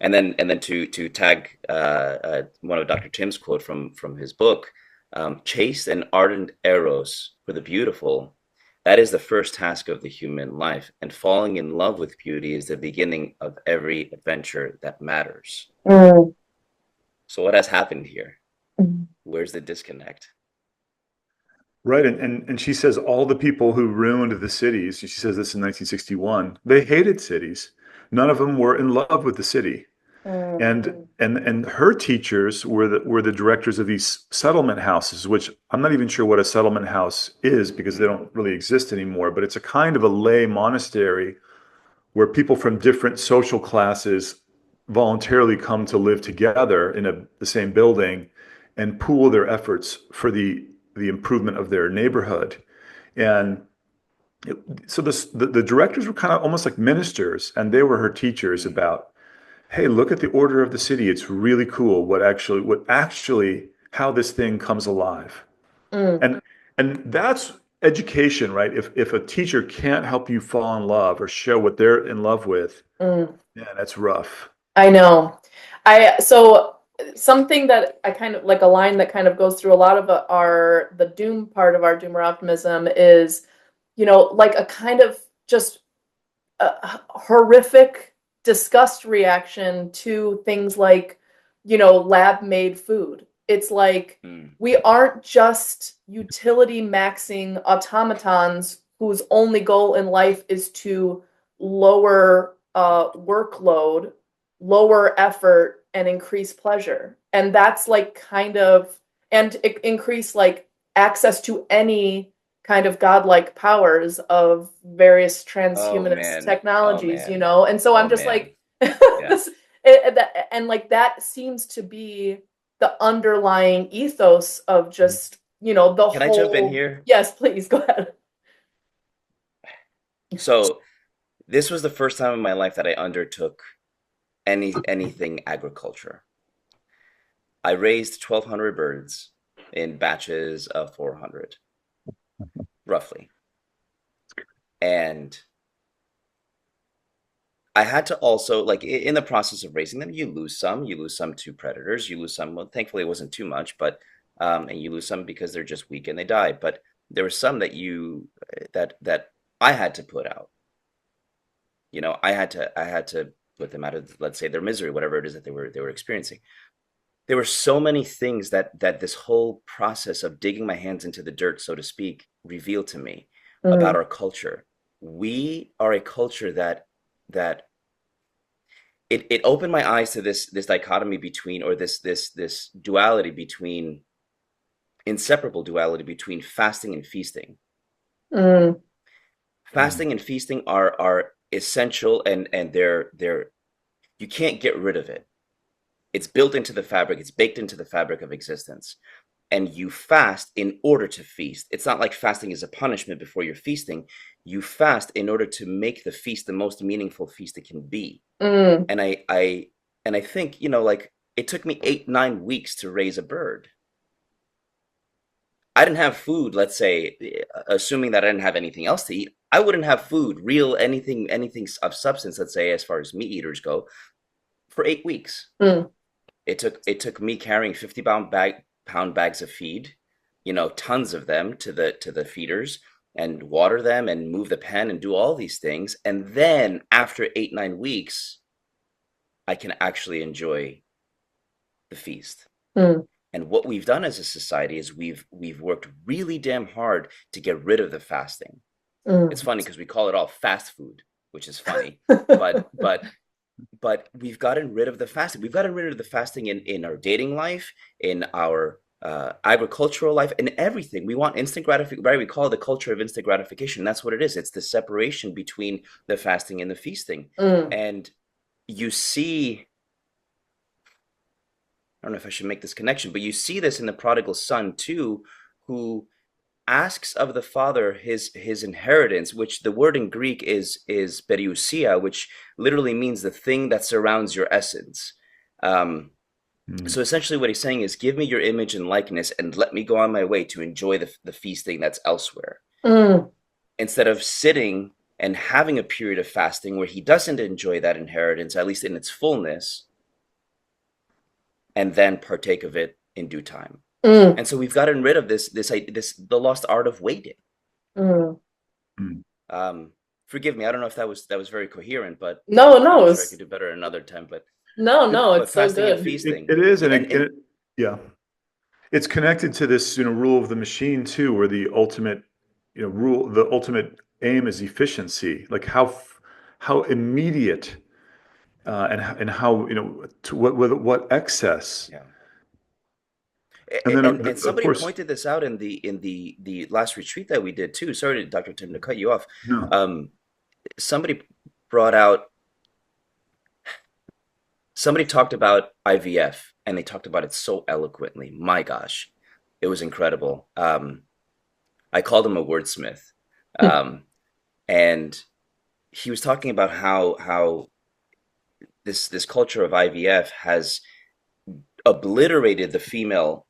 And then to tag one of Dr. Tim's quote from his book, chaste and ardent eros for the beautiful. That is the first task of the human life, and falling in love with beauty is the beginning of every adventure that matters. Mm, So what has happened here? mm, Where's the disconnect? Right. And she says all the people who ruined the cities, she says this in 1961, they hated cities. None of them were in love with the city. mm, And her teachers were the directors of these settlement houses, which I'm not even sure what a settlement house is because they don't really exist anymore, but it's a kind of a lay monastery where people from different social classes voluntarily come to live together in the same building and pool their efforts for the improvement of their neighborhood. And so the directors were kind of almost like ministers, and they were her teachers Mm, about, hey, look at the order of the city. It's really cool what actually how this thing comes alive. mm, And that's education, right? If a teacher can't help you fall in love or show what they're in love with, mm. yeah, that's rough. I know. So something that I kind of like a line that kind of goes through a lot of the doom part of our doomer optimism is, like a kind of just a horrific disgust reaction to things like, lab made food. It's like mm, we aren't just utility maxing automatons whose only goal in life is to lower workload, lower effort, and increase pleasure. And that's like kind of, and increase like access to any kind of godlike powers of various oh transhumanist man, oh technologies, man, and so oh I'm just man. like, Yeah. this, and like that seems to be the underlying ethos of just, the Can I jump in whole. here? Yes, please go ahead. So this was the first time in my life that I undertook anything agriculture. I raised 1,200 birds in batches of 400, roughly. And I had to also, like, in the process of raising them, you lose some to predators, you lose some, well, thankfully it wasn't too much, but, and you lose some because they're just weak and they die. But there were some that I had to put out. I had to put them out of, let's say, their misery, whatever it is that they were experiencing. There were so many things that this whole process of digging my hands into the dirt, so to speak, revealed to me about Mm, our culture. We are a culture that it opened my eyes to this dichotomy between, or this duality between, inseparable duality between fasting and feasting. mm, Mm. Fasting and feasting are essential, and they're you can't get rid of it. It's built into the fabric, it's baked into the fabric of existence. And you fast in order to feast. It's not like fasting is a punishment before you're feasting. You fast in order to make the feast the most meaningful feast it can be. mm, And I think, like, it took me 8, 9 weeks to raise a bird. I didn't have food, let's say, assuming that I didn't have anything else to eat. I wouldn't have food, real anything of substance, let's say, as far as meat eaters go, for 8 weeks. Mm. It took me carrying 50-pound bags of feed, tons of them to the feeders, and water them and move the pen and do all these things. And then after 8, 9 weeks, I can actually enjoy the feast. Mm. And what we've done as a society is we've worked really damn hard to get rid of the fasting. Mm. It's funny because we call it all fast food, which is funny, but we've gotten rid of the fasting. We've gotten rid of the fasting in our dating life, in our agricultural life, in everything. We want instant gratification, right? We call it the culture of instant gratification. That's what it is. It's the separation between the fasting and the feasting. Mm. And you see, I don't know if I should make this connection, but you see this in the prodigal son too, who asks of the father his inheritance, which the word in Greek is periousia, which literally means the thing that surrounds your essence. So essentially what he's saying is, give me your image and likeness and let me go on my way to enjoy the feasting that's elsewhere. Mm. Instead of sitting and having a period of fasting where he doesn't enjoy that inheritance, at least in its fullness, and then partake of it in due time. Mm. And so we've gotten rid of this the lost art of waiting. Mm. Forgive me, I don't know if that was very coherent, but No, I'm sure I could do better another time. But it's so fasting and good. feasting. It is, yeah, it's connected to this, rule of the machine too, where the ultimate, the ultimate aim is efficiency, like how immediate, and how, to what excess. Yeah. And then, And of somebody course, pointed this out in the last retreat that we did too. Sorry, Dr. Tim, to cut you off. no. Somebody brought out, somebody talked about IVF, and they talked about it so eloquently. My gosh, it was incredible. I called him a wordsmith, and he was talking about how this culture of IVF has obliterated the female,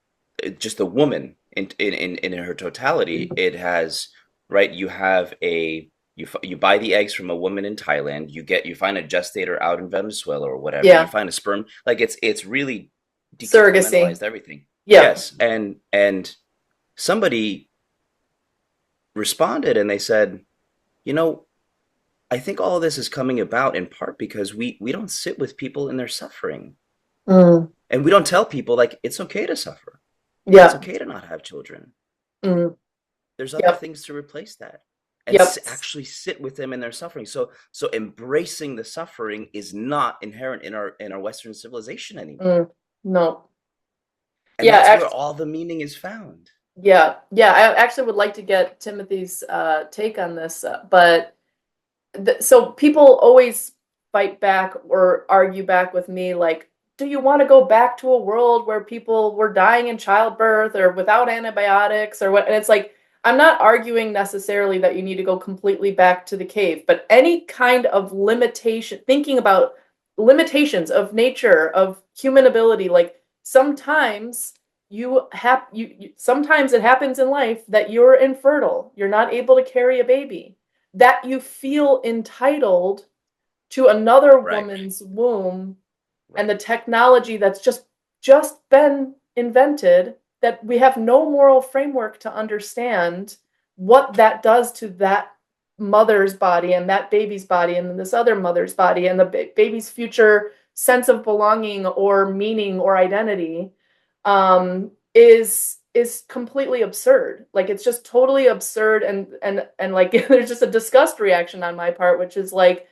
just the woman in her totality. It has, right, you have you buy the eggs from a woman in Thailand, you find a gestator out in Venezuela or whatever, Yeah. you find a sperm, like it's really Surrogacy. decompartmentalized everything. Yeah. Yes. And somebody responded and they said, I think all of this is coming about in part because we don't sit with people in their suffering. Mm. And we don't tell people, like, it's okay to suffer. Yeah. It's okay to not have children. Mm. There's other things to replace that. And actually sit with them in their suffering. So embracing the suffering is not inherent in our Western civilization anymore. Mm. No. And that's where all the meaning is found. Yeah. I actually would like to get Timothy's take on this, but so people always fight back or argue back with me, like, do you want to go back to a world where people were dying in childbirth or without antibiotics or what? And it's like, I'm not arguing necessarily that you need to go completely back to the cave, but any kind of limitation, thinking about limitations of nature, of human ability, like sometimes sometimes it happens in life that you're infertile, you're not able to carry a baby, that you feel entitled to another woman's womb and the technology that's just been invented, that we have no moral framework to understand what that does to that mother's body and that baby's body and then this other mother's body and the baby's future sense of belonging or meaning or identity, is completely absurd. Like, it's just totally absurd, and like there's just a disgust reaction on my part, which is like,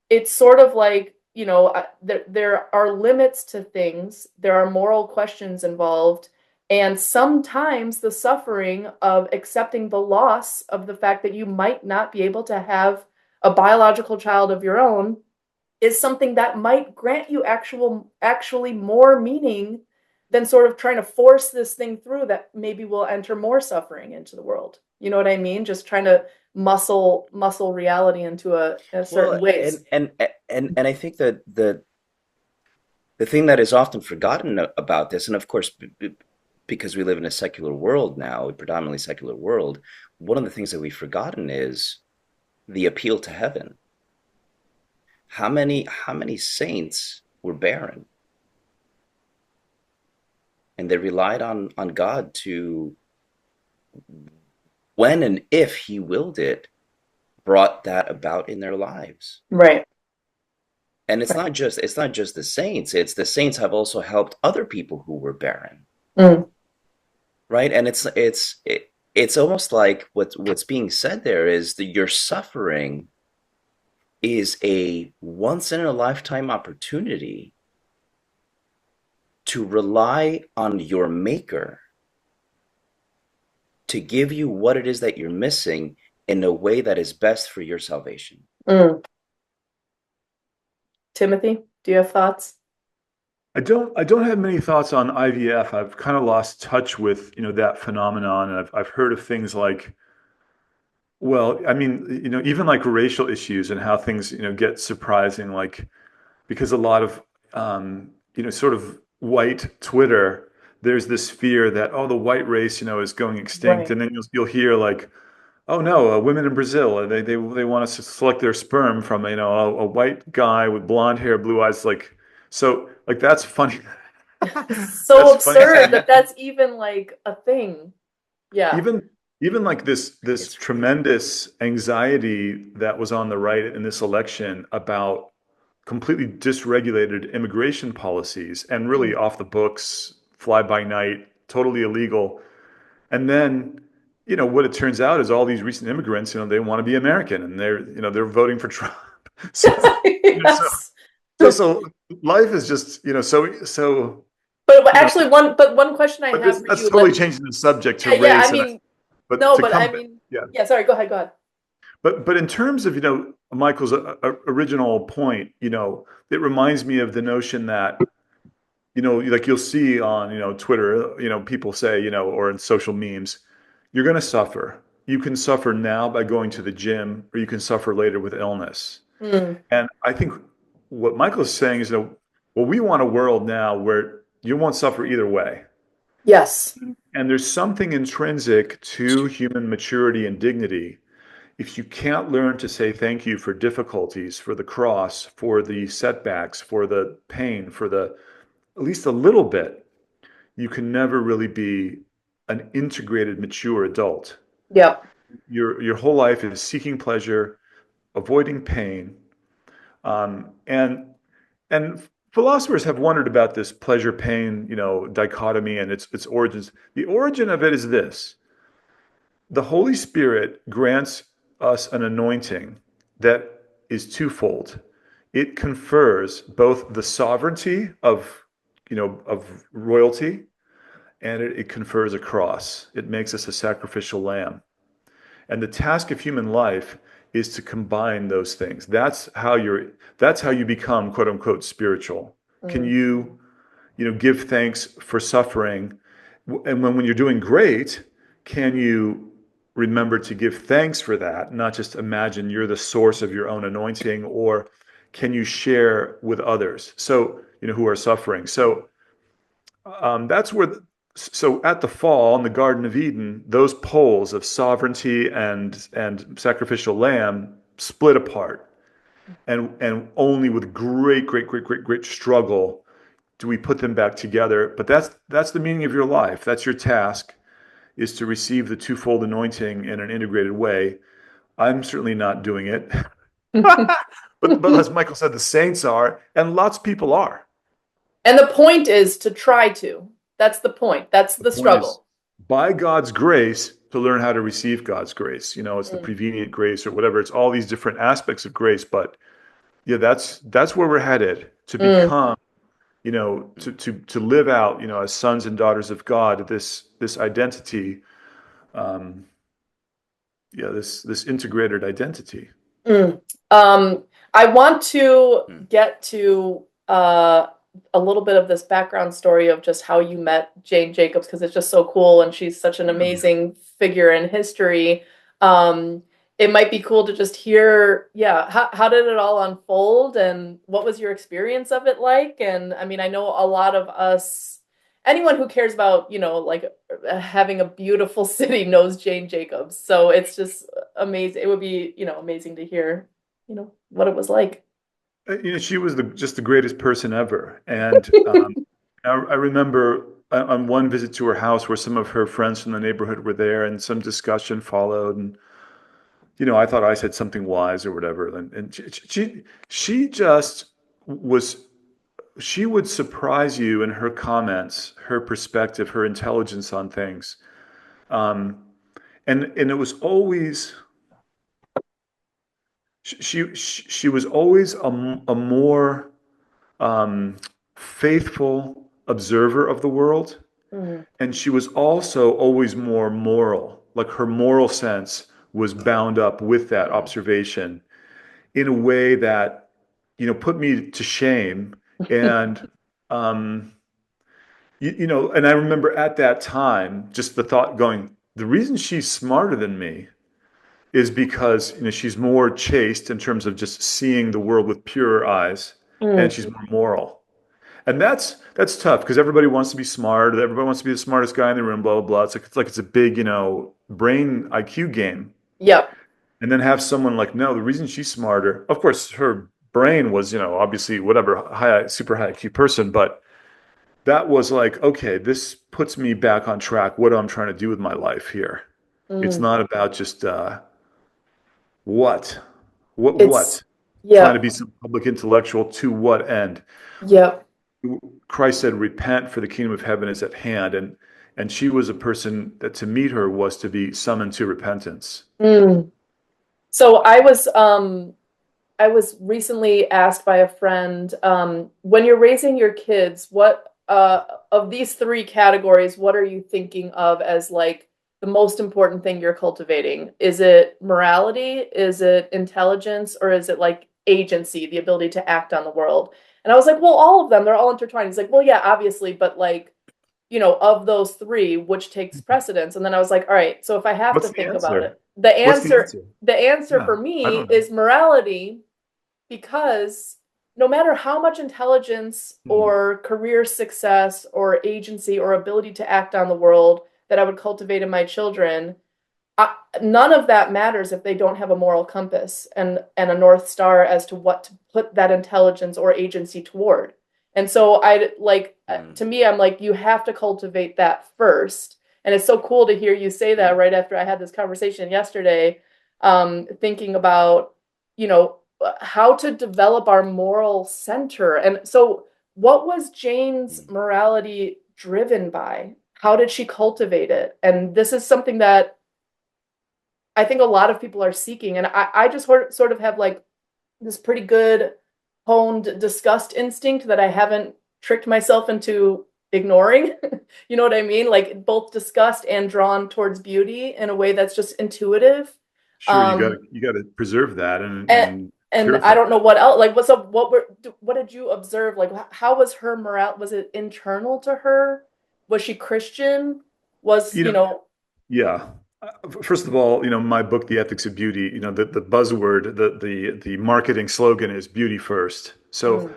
it's sort of like, there are limits to things, there are moral questions involved, and sometimes the suffering of accepting the loss of the fact that you might not be able to have a biological child of your own is something that might grant you actually more meaning than sort of trying to force this thing through that maybe will enter more suffering into the world. You know what I mean? Just trying to muscle reality into a certain ways. And I think that the thing that is often forgotten about this, and of course, because we live in a secular world now, a predominantly secular world, one of the things that we've forgotten is the appeal to heaven. How many saints were barren, and they relied on God to, when and if He willed it, brought that about in their lives. Right. And Right. it's not just the saints. It's the saints have also helped other people who were barren, Mm. right? And it's almost like what's being said there is that your suffering is a once in a lifetime opportunity to rely on your maker to give you what it is that you're missing in a way that is best for your salvation. Mm. Timothy, do you have thoughts? I don't have many thoughts on IVF. I've kind of lost touch with, that phenomenon. And I've heard of things like, well, I mean, even like racial issues and how things, get surprising, like because a lot of sort of white Twitter, there's this fear that, oh, the white race, is going extinct. Right. And then you'll hear like, oh no, women in Brazil, they want us to select their sperm from, a white guy with blonde hair, blue eyes, like, so like that's funny. So That's funny absurd saying. that that's even like a thing. Yeah. Even even like this It's tremendous anxiety that was on the right in this election about completely dysregulated immigration policies and really Mm. off the books, fly by night, totally illegal. And then, what it turns out is all these recent immigrants, they want to be American and they're voting for Trump. So, you know, so Yes. so life is just, so, But you know, actually one question I but have this for that's you totally that changing the subject to yeah, I race and mean, but no, to but I come mean, yeah. yeah, sorry, go ahead. But in terms of, Michael's original point, it reminds me of the notion that, like you'll see on, Twitter, people say, or in social memes, you're going to suffer. You can suffer now by going to the gym, or you can suffer later with illness. Mm. And I think what Michael is saying is, well, we want a world now where you won't suffer either way. Yes. And there's something intrinsic to human maturity and dignity. If you can't learn to say thank you for difficulties, for the cross, for the setbacks, for the pain, for the at least a little bit, you can never really be an integrated, mature adult. Yep. Your whole life is seeking pleasure, avoiding pain, and philosophers have wondered about this pleasure pain, dichotomy and its origins. The origin of it is this: the Holy Spirit grants us an anointing that is twofold. It confers both the sovereignty of royalty, and it confers a cross. It makes us a sacrificial lamb. And the task of human life is to combine those things. That's how you become quote unquote spiritual. Can Mm. you, give thanks for suffering? And when you're doing great, can you remember to give thanks for that, not just imagine you're the source of your own anointing, or can you share with others? So, who are suffering. So that's where, so at the fall in the Garden of Eden, those poles of sovereignty and sacrificial lamb split apart, and only with great struggle do we put them back together. But that's the meaning of your life. That's your task, is to receive the twofold anointing in an integrated way. I'm certainly not doing it, but as Michael said, the saints are, and lots of people are. And the point is to try to. That's the point. That's The the point is, struggle. by God's grace, to learn how to receive God's grace. It's the Mm. prevenient grace or whatever. It's all these different aspects of grace. But yeah, that's where we're headed, to Mm. become, to live out, as sons and daughters of God, this identity, um, yeah, this integrated identity. Mm. I want to mm, get to a little bit of this background story of just how you met Jane Jacobs, because it's just so cool and she's such an Yeah. amazing figure in history. Um, it might be cool to just hear, yeah, how did it all unfold and what was your experience of it like? And I mean, I know a lot of us, anyone who cares about, like having a beautiful city knows Jane Jacobs. So it's just amazing. It would be, amazing to hear, what it was like. She was just the greatest person ever. And I remember on one visit to her house where some of her friends from the neighborhood were there and some discussion followed. And, I thought I said something wise or whatever. And she just was, she would surprise you in her comments, her perspective, her intelligence on things. Um, and it was always, she was always a more um, faithful observer of the world. Mm, And she was also always more moral. Like her moral sense was bound up with that observation in a way that, put me to shame. And, um, and I remember at that time, just the thought going, the reason she's smarter than me is because, she's more chaste in terms of just seeing the world with purer eyes, and mm, she's more moral. And that's tough because everybody wants to be smart. Everybody wants to be the smartest guy in the room. Blah blah blah. It's like it's a big brain IQ game. yep. And then have someone like, no, the reason she's smarter. Of course, her brain was obviously whatever super high IQ person, but that was like, okay, this puts me back on track. What I'm trying to do with my life here. It's Mm. not about just what what It's what trying to yep, be some public intellectual to what end. yep. Christ said, "Repent, for the kingdom of heaven is at hand." And she was a person that to meet her was to be summoned to repentance. Mm. So I was recently asked by a friend, when you're raising your kids, what of these three categories, what are you thinking of as like the most important thing you're cultivating? Is it morality? Is it intelligence? Or is it like agency, the ability to act on the world? And I was like, well, all of them, they're all intertwined. He's like, well, yeah, obviously, but like, of those three, which takes precedence? And then I was like, all right, so if I have to What's the think about answer? it, the What's the answer, answer? the answer Yeah, for I me don't know. is morality, because no matter how much intelligence Hmm. or career success or agency or ability to act on the world that I would cultivate in my children, none of that matters if they don't have a moral compass and a north star as to what to put that intelligence or agency toward. And so I like, Mm, to me, I'm like, you have to cultivate that first. And it's so cool to hear you say that mm, right after I had this conversation yesterday, thinking about, how to develop our moral center. And so, what was Jane's mm, morality driven by? How did she cultivate it? And this is something that I think a lot of people are seeking. And I just sort of have like this pretty good honed disgust instinct that I haven't tricked myself into ignoring. You know what I mean? Like both disgust and drawn towards beauty in a way that's just intuitive. Sure, Um, you got to preserve that and and I purify don't know it. what else. Like, what did you observe? Like, how was her morale? Was it internal to her? Was she Christian? Was You know, yeah. First of all, my book, The Ethics of Beauty, the buzzword, the marketing slogan is beauty first. So mm,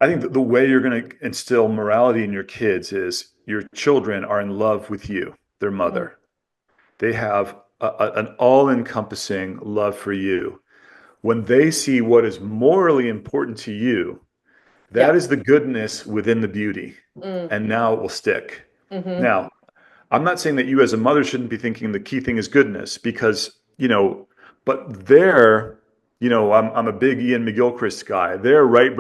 I think that the way you're going to instill morality in your kids is your children are in love with you, their mm, mother. They have an all-encompassing love for you. When they see what is morally important to you, that yep, is the goodness within the beauty. mm, And now it will stick. mm-hmm, Now, I'm not saying that you as a mother shouldn't be thinking the key thing is goodness because, but I'm a big Ian McGilchrist guy. Their right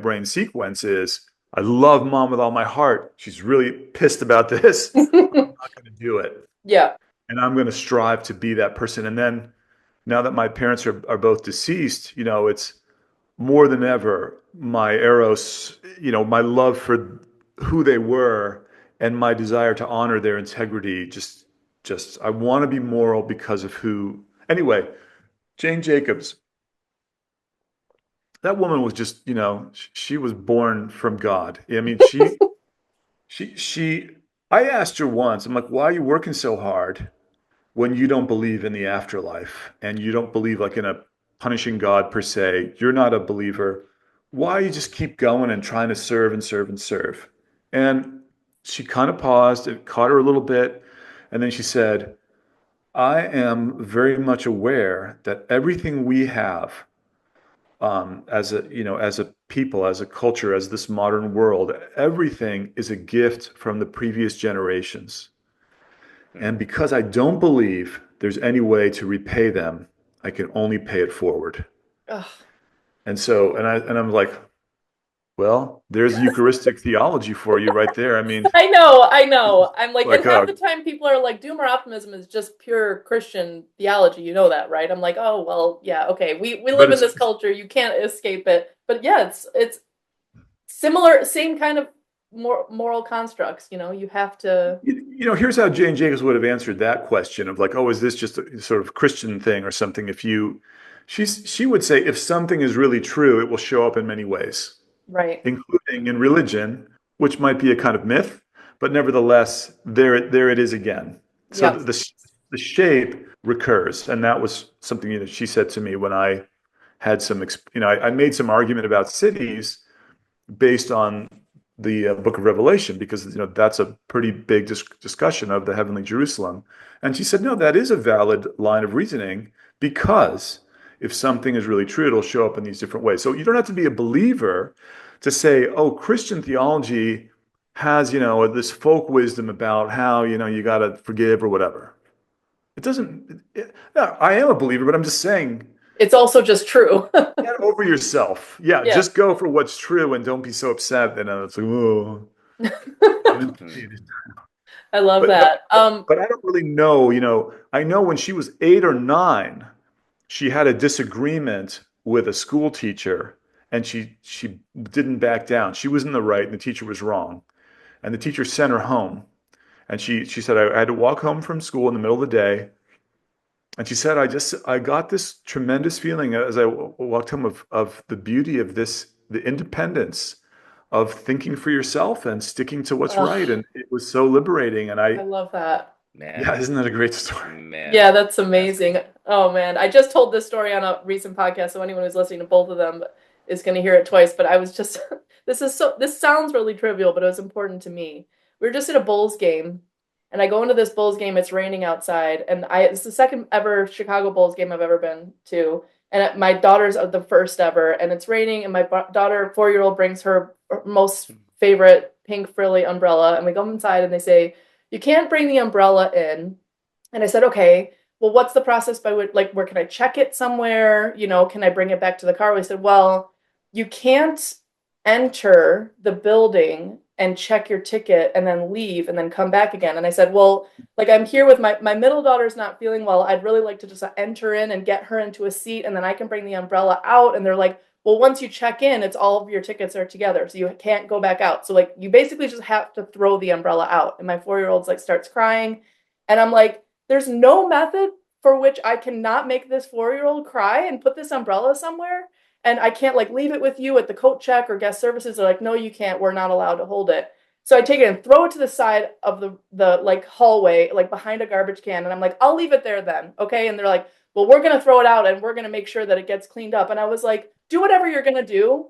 brain sequence is, I love mom with all my heart. She's really pissed about this. I'm not going to do it. yeah, And I'm going to strive to be that person. And then now that my parents are both deceased, it's more than ever my eros, my love for who they were and my desire to honor their integrity. Just I want to be moral because of who. Anyway, Jane Jacobs, that woman was just, she was born from God. I mean, she. I asked her once, I'm like, why are you working so hard when you don't believe in the afterlife and you don't believe like in a punishing God per se? You're not a believer. Why you just keep going and trying to serve and serve and serve? And she kind of paused, it caught her a little bit, and then she said, I am very much aware that everything we have as a, as a people, as a culture, as this modern world, everything is a gift from the previous generations. Hmm. And because I don't believe there's any way to repay them, I can only pay it forward. Ugh. And so, I'm like, well, there's Eucharistic theology for you right there. I mean, I know, I know. I'm like, and like, half the time people are like, Doomer Optimism is just pure Christian theology. You know that, right? I'm like, oh well, yeah, okay. We but live in this culture. You can't escape it. But yeah, it's similar, same kind of moral constructs. You have to. here's how Jane Jacobs would have answered that question of like, oh, is this just a sort of Christian thing or something? She would say, if something is really true, it will show up in many ways, Right. including in religion, which might be a kind of myth, but nevertheless, there it is again. So Yep. the shape recurs, and that was something that she said to me when I had some, I made some argument about cities based on the Book of Revelation, because that's a pretty big discussion of the heavenly Jerusalem. And she said, no, that is a valid line of reasoning, because if something is really true, it'll show up in these different ways. So you don't have to be a believer to say, oh, Christian theology has this folk wisdom about how you got to forgive or whatever. It doesn't. I am a believer, but I'm just saying, It's also just true. get over yourself. Yeah, Yeah. just go for what's true and don't be so upset that it's like, oh, Hmm. I love but but that. but I don't really know. I know when she was 8 or 9, she had a disagreement with a school teacher, and she didn't back down. She was in the right, and the teacher was wrong, and the teacher sent her home. And she said, I had to walk home from school in the middle of the day. And she said, I got this tremendous feeling as I walked home of the beauty of this, the independence of thinking for yourself and sticking to what's Ugh, right. And it was so liberating. And I love that. yeah, Man, isn't that a great story? Yeah, man, that's that's amazing. Oh man, I just told this story on a recent podcast, so anyone who's listening to both of them is going to hear it twice. But I was just, this sounds really trivial, but it was important to me. We were just at a Bulls game, and I go into this Bulls game. It's raining outside, and it's the second ever Chicago Bulls game I've ever been to, and my daughter's the first ever, and it's raining, and my daughter, 4-year-old, brings her most favorite pink frilly umbrella, and we go inside, and they say, you can't bring the umbrella in. And I said, okay, well, what's the process by which, like, where can I check it somewhere? Can I bring it back to the car? We said, well, you can't enter the building and check your ticket and then leave and then come back again. And I said, well, like, I'm here with my middle daughter's not feeling well. I'd really like to just enter in and get her into a seat, and then I can bring the umbrella out. And they're like, well, once you check in, it's all of your tickets are together, so you can't go back out. So like, you basically just have to throw the umbrella out. And my 4-year-old's like starts crying, and I'm like, there's no method for which I cannot make this 4-year-old cry and put this umbrella somewhere. And I can't like leave it with you at the coat check or guest services. They're like, no, you can't. We're not allowed to hold it. So I take it and throw it to the side of the like hallway, like behind a garbage can. And I'm like, I'll leave it there then. Okay. And they're like, well, we're going to throw it out and we're going to make sure that it gets cleaned up. And I was like, do whatever you're going to do.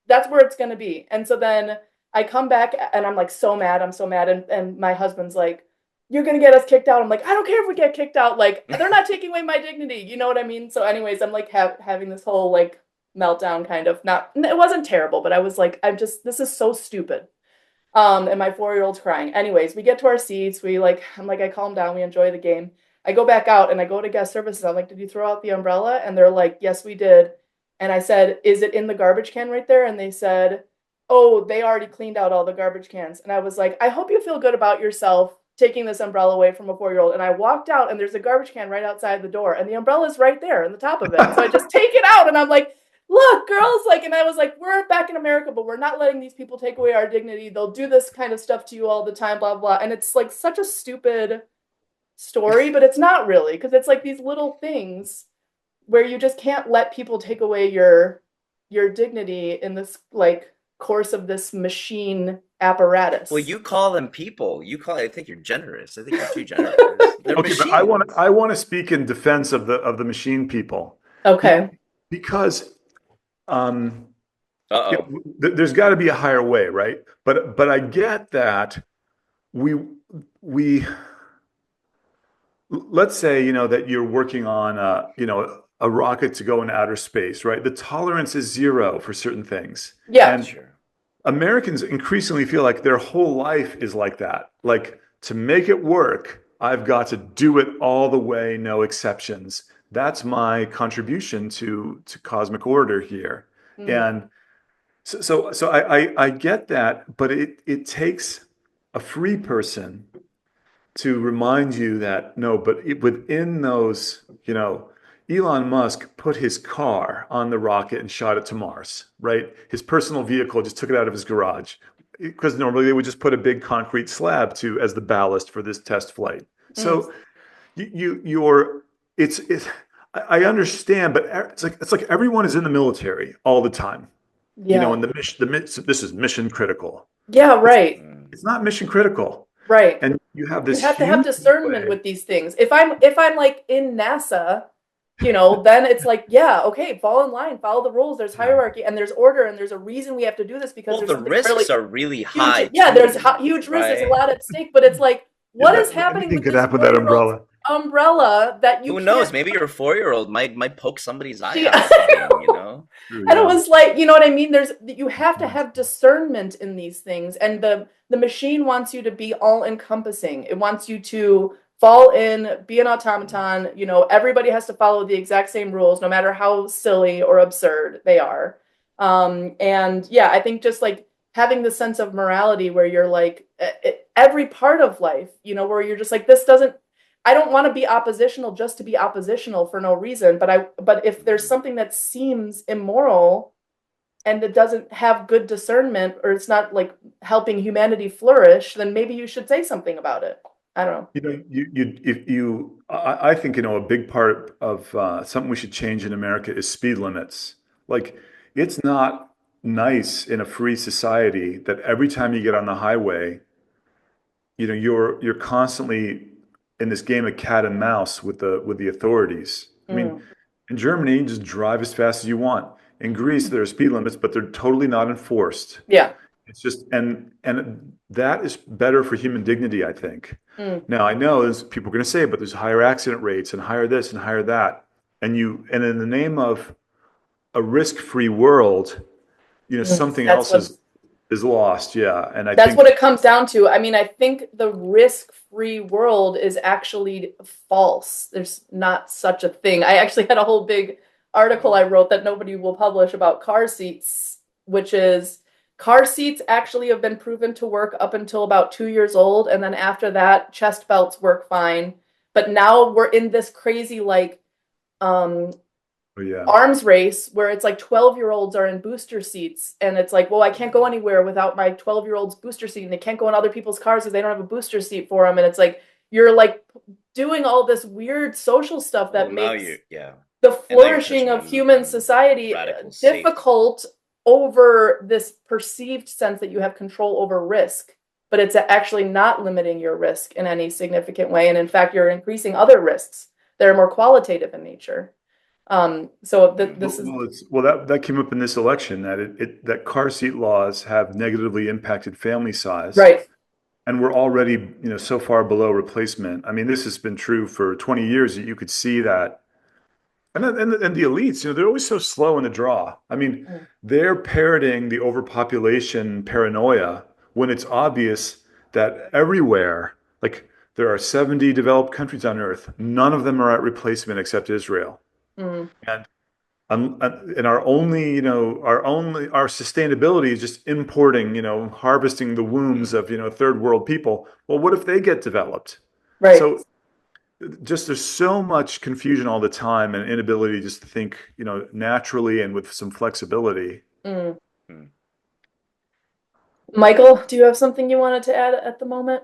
That's where it's going to be. And so then I come back and I'm like, so mad. I'm so mad. And my husband's like, you're gonna get us kicked out. I'm like, I don't care if we get kicked out. Like, they're not taking away my dignity. You know what I mean? So, anyways, I'm like having this whole like meltdown, kind of. Not, it wasn't terrible, but I was like, this is so stupid. And my 4-year-old's crying. Anyways, we get to our seats. I'm like, I calm down. We enjoy the game. I go back out and I go to guest services. I'm like, did you throw out the umbrella? And they're like, yes, we did. And I said, is it in the garbage can right there? And they said, oh, they already cleaned out all the garbage cans. And I was like, I hope you feel good about yourself taking this umbrella away from a 4-year-old. And I walked out and there's a garbage can right outside the door and the umbrella's right there on the top of it. And so I just take it out and I'm like, look, girls, like, and I was like, we're back in America, but we're not letting these people take away our dignity. They'll do this kind of stuff to you all the time, blah, blah. And it's like such a stupid story, but it's not really, because it's like these little things where you just can't let people take away your dignity in this like course of this machine well, apparatus. you call them people. I think you're generous. I think you're too generous. They're Okay, but I machines. want to speak in defense of the machine people, Okay. because um, Uh-oh. there's got to be a higher way, right? But I get that we we let's say that you're working on a rocket to go in outer space, right? The tolerance is zero for certain things. Yeah. And Sure. Americans increasingly feel like their whole life is like that. Like, to make it work, I've got to do it all the way, no exceptions. That's my contribution to cosmic order here. Mm. And so I get that, but it takes a free person to remind you that no, but within those, Elon Musk put his car on the rocket and shot it to Mars, right? His personal vehicle, just took it out of his garage, because normally they would just put a big concrete slab as the ballast for this test flight. Mm. So you're it's I understand, but it's like everyone is in the military all the time, Yeah. and this is mission critical. Yeah, It's right. it's not mission critical. Right. And you have You this have to have huge discernment way. with these things. If I'm like in NASA, then it's like, yeah, okay, fall in line, follow the rules. There's Yeah. hierarchy and there's order and there's a reason we have to do this because Well, there's the something really risks are really huge. high Yeah, there's too, huge risk. There's a right? lot at stake, but it's like, what is happening Anything with could this happen with that 4-year-old's umbrella. umbrella that you Who knows? can't Maybe your 4-year-old might poke somebody's eye see? out or something. True, And it yeah. was like, you know what I mean? You have to have discernment in these things. And the machine wants you to be all encompassing. It wants you to fall in, be an automaton. Everybody has to follow the exact same rules, no matter how silly or absurd they are. And yeah, I think just like having the sense of morality where you're like, every part of life, where you're just like, I don't want to be oppositional just to be oppositional for no reason. But if there's something that seems immoral and it doesn't have good discernment, or it's not like helping humanity flourish, then maybe you should say something about it. I don't know. I think, a big part of something we should change in America is speed limits. Like, it's not nice in a free society that every time you get on the highway, you're constantly in this game of cat and mouse with the authorities. I mean, Mm. in Germany, you just drive as fast as you want. In Greece, there are speed limits, but they're totally not enforced. Yeah. It's just and that is better for human dignity, I think. Mm. Now, I know there's people are going to say, but there's higher accident rates and higher this and higher that, and in the name of a risk-free world, something That's else what is lost. Yeah, and I That's what think it comes down to. I mean, I think the risk-free world is actually false. There's not such a thing. I actually had a whole big article I wrote that nobody will publish about car seats, which is car seats actually have been proven to work up until about 2 years old. And then after that, chest belts work fine. But now we're in this crazy, like, um, oh, yeah. arms race where it's like 12-year-olds are in booster seats and it's like, well, I can't go anywhere without my 12-year-old's booster seat, and they can't go in other people's cars because they don't have a booster seat for them. And it's like you're like doing all this weird social stuff that Well, now makes yeah. the And now you're flourishing touching of human on society radical safety. difficult over this perceived sense that you have control over risk, but it's actually not limiting your risk in any significant way, and in fact you're increasing other risks that are more qualitative in nature. So this is That came up in this election, that car seat laws have negatively impacted family size, right. and we're already, so far below replacement. I mean, this has been true for 20 years that you could see that. And the elites, they're always so slow in the draw. I mean, Mm. they're parroting the overpopulation paranoia when it's obvious that everywhere, like, there are 70 developed countries on Earth, none of them are at replacement except Israel. Mm. And and our sustainability is just importing, harvesting the wombs of, third world people. Well, what if they get developed? Right. So just there's so much confusion all the time and inability just to think, naturally and with some flexibility. Mm. Hmm. Michael, do you have something you wanted to add at the moment?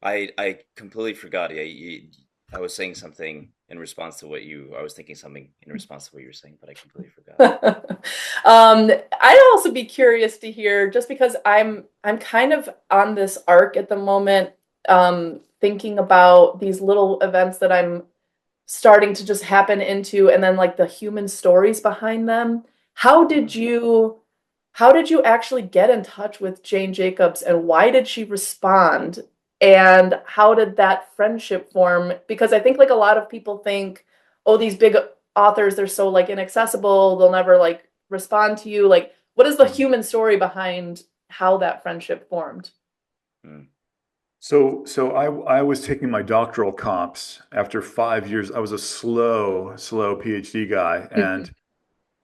I completely forgot. I was saying something in response to I was thinking something in response to what you were saying, but I completely forgot. I'd also be curious to hear, just because I'm kind of on this arc at the moment, thinking about these little events that I'm starting to just happen into, and then like the human stories behind them. How did you actually get in touch with Jane Jacobs, and why did she respond? And how did that friendship form? Because I think like a lot of people think, oh, these big authors, they're so like inaccessible, they'll never like respond to you. Like, what is the human story behind how that friendship formed? So I was taking my doctoral comps after 5 years. I was a slow PhD guy, and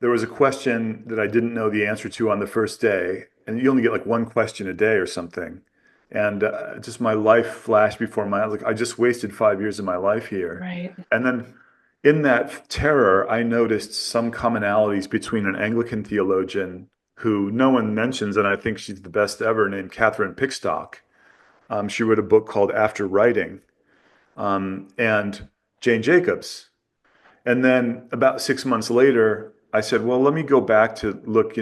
there was a question that I didn't know the answer to on the first day, and you only get like one question a day or something. And just my life flashed before my eyes. Like I just wasted 5 years of my life here. Right. And then in that terror, I noticed some commonalities between an Anglican theologian who no one mentions, and I think she's the best ever, named Catherine Pickstock. She wrote a book called After Writing, and Jane Jacobs. And then about 6 months later, I said, well, let me go back to look,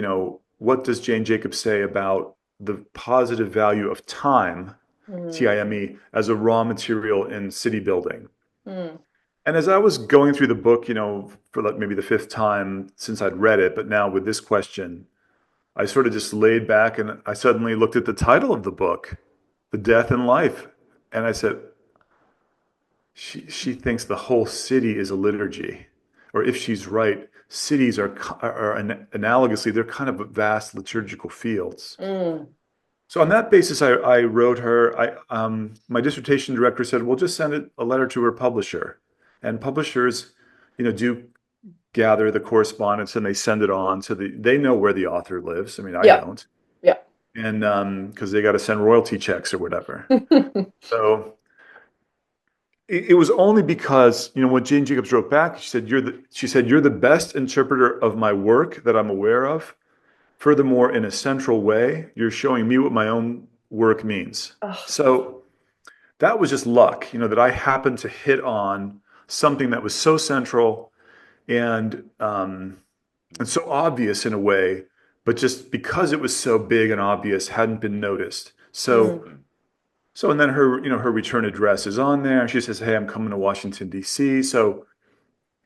what does Jane Jacobs say about the positive value of time, Time, as a raw material in city building? Mm. And as I was going through the book, for like maybe the fifth time since I'd read it, but now with this question, I sort of just laid back and I suddenly looked at the title of the book, The Death and Life. And I said, she thinks the whole city is a liturgy. Or if she's right, cities are analogously, they're kind of vast liturgical fields. So on that basis, I wrote her. My dissertation director said, "Well, just send a letter to her publisher," and publishers, do gather the correspondence and they send it on. So they know where the author lives. I mean, I Yeah. don't, Yeah. and because they got to send royalty checks or whatever. So it was only because when Jane Jacobs wrote back, she said you're the best interpreter of my work that I'm aware of. Furthermore, in a central way, you're showing me what my own work means. Oh. So that was just luck, that I happened to hit on something that was so central and so obvious in a way, but just because it was so big and obvious, hadn't been noticed. And then her return address is on there. She says, "Hey, I'm coming to Washington, D.C." So,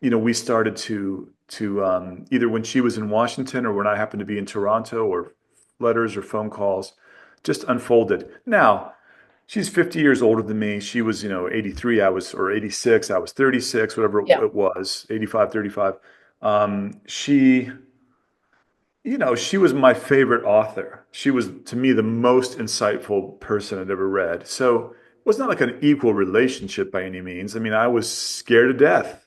we started to either when she was in Washington or when I happened to be in Toronto, or letters or phone calls just unfolded. Now, she's 50 years older than me. She was, 83, or 86, I was 36, whatever Yeah. it was, 85, 35. She was my favorite author. She was, to me, the most insightful person I'd ever read. So it was not like an equal relationship by any means. I mean, I was scared to death,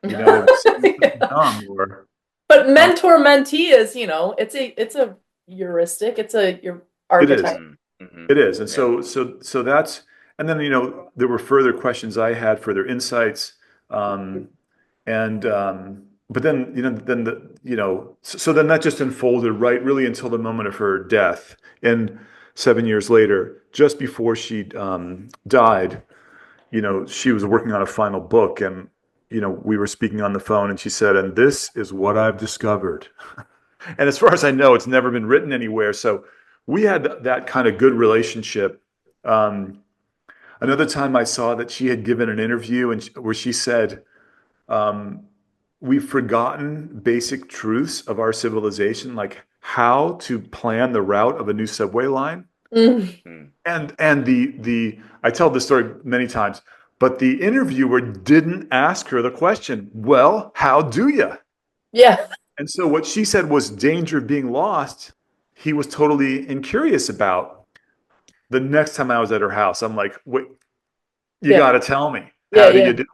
of saying something dumb or. But mentor mentee is, it's a heuristic, it's your It is. archetype. It is. And so that's, and then, there were further questions I had, further insights. And but then so then that just unfolded right really until the moment of her death. And 7 years later, just before she died, she was working on a final book, and we were speaking on the phone, and she said, "And this is what I've discovered." And as far as I know, it's never been written anywhere. So we had that kind of good relationship. Another time I saw that she had given an interview where she said, we've forgotten basic truths of our civilization, like how to plan the route of a new subway line. And I tell this story many times, but the interviewer didn't ask her the question, well, how do you? Yeah. And so what she said was danger of being lost. He was totally incurious about. The next time I was at her house, I'm like, wait, you got to tell me, how do you do?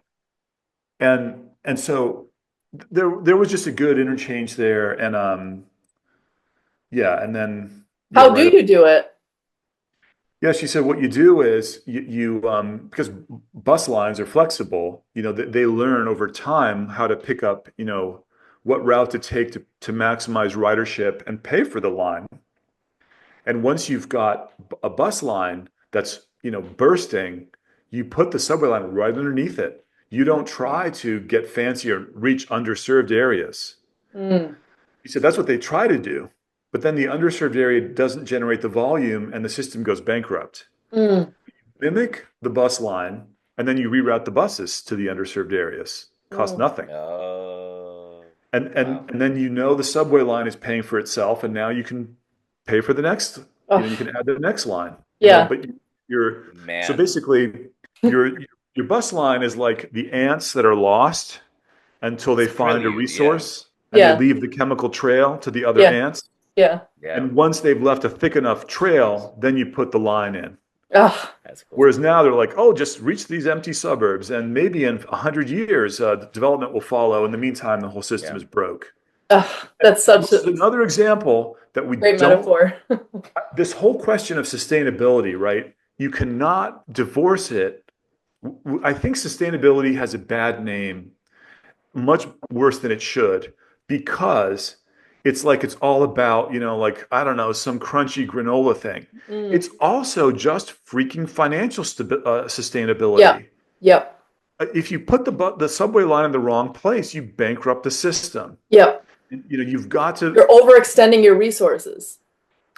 And so there was just a good interchange there, and and then How do you do it? Yeah, she said what you do is because bus lines are flexible, they learn over time how to pick up, what route to take to maximize ridership and pay for the line. And once you've got a bus line that's, bursting, you put the subway line right underneath it. You don't try to get fancy or reach underserved areas. He said that's what they try to do, but then the underserved area doesn't generate the volume and the system goes bankrupt. Mimic the bus line, and then you reroute the buses to the underserved areas. Cost nothing. And then the subway line is paying for itself, and now you can pay for the next. You can add the next line. But so basically your bus line is like the ants that are lost, until they It's a find a prelude, yeah. resource and they Yeah. leave the chemical trail to the other Yeah. ants. Yeah. Yeah, And once they've left a thick enough trail, then you put the line in. Oh, that's cool. Whereas now they're like, oh, just reach these empty suburbs, and maybe in 100 years, development will follow. In the meantime, the whole system Yeah. is broke. oh, that's such This is a another example that we great don't, metaphor. this whole question of sustainability, right? You cannot divorce it. I think sustainability has a bad name, much worse than it should, because it's like it's all about, like, I don't know, some crunchy granola thing. Mm. It's also just freaking financial Yeah. sustainability. Yep. If you put the subway line in the wrong place, you bankrupt the system. Yep. You've got to, You're overextending your resources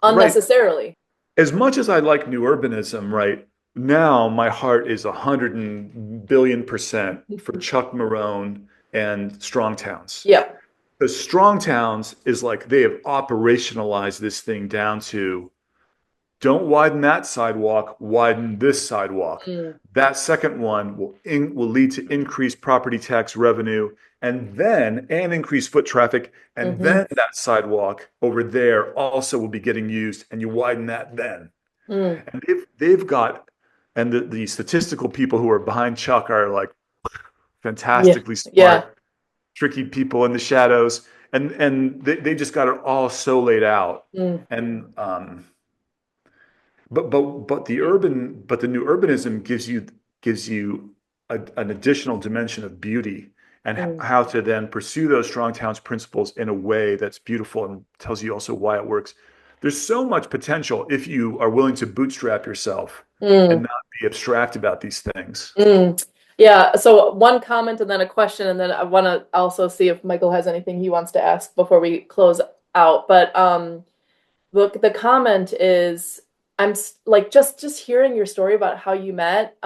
right. unnecessarily. As much as I like new urbanism, right now my heart is 100 billion% for Chuck Marone and strong towns. Yep. The strong towns is like they have operationalized this thing down to don't widen that sidewalk, widen this sidewalk. Mm. That second one will lead to increased property tax revenue and increased foot traffic. And Mm-hmm. then that sidewalk over there also will be getting used, and you widen that then. Mm. And they've got, and the statistical people who are behind Chuck are like Yeah. fantastically Yeah. smart, tricky people in the shadows. And they just got it all so laid out. Mm. And but the new urbanism gives you an additional dimension of beauty and Mm. how to then pursue those strong towns principles in a way that's beautiful and tells you also why it works. There's so much potential if you are willing to bootstrap yourself and Mm. not be abstract about these things. Mm. Yeah. So one comment and then a question, and then I want to also see if Michael has anything he wants to ask before we close out. But look, the comment is like just hearing your story about how you met.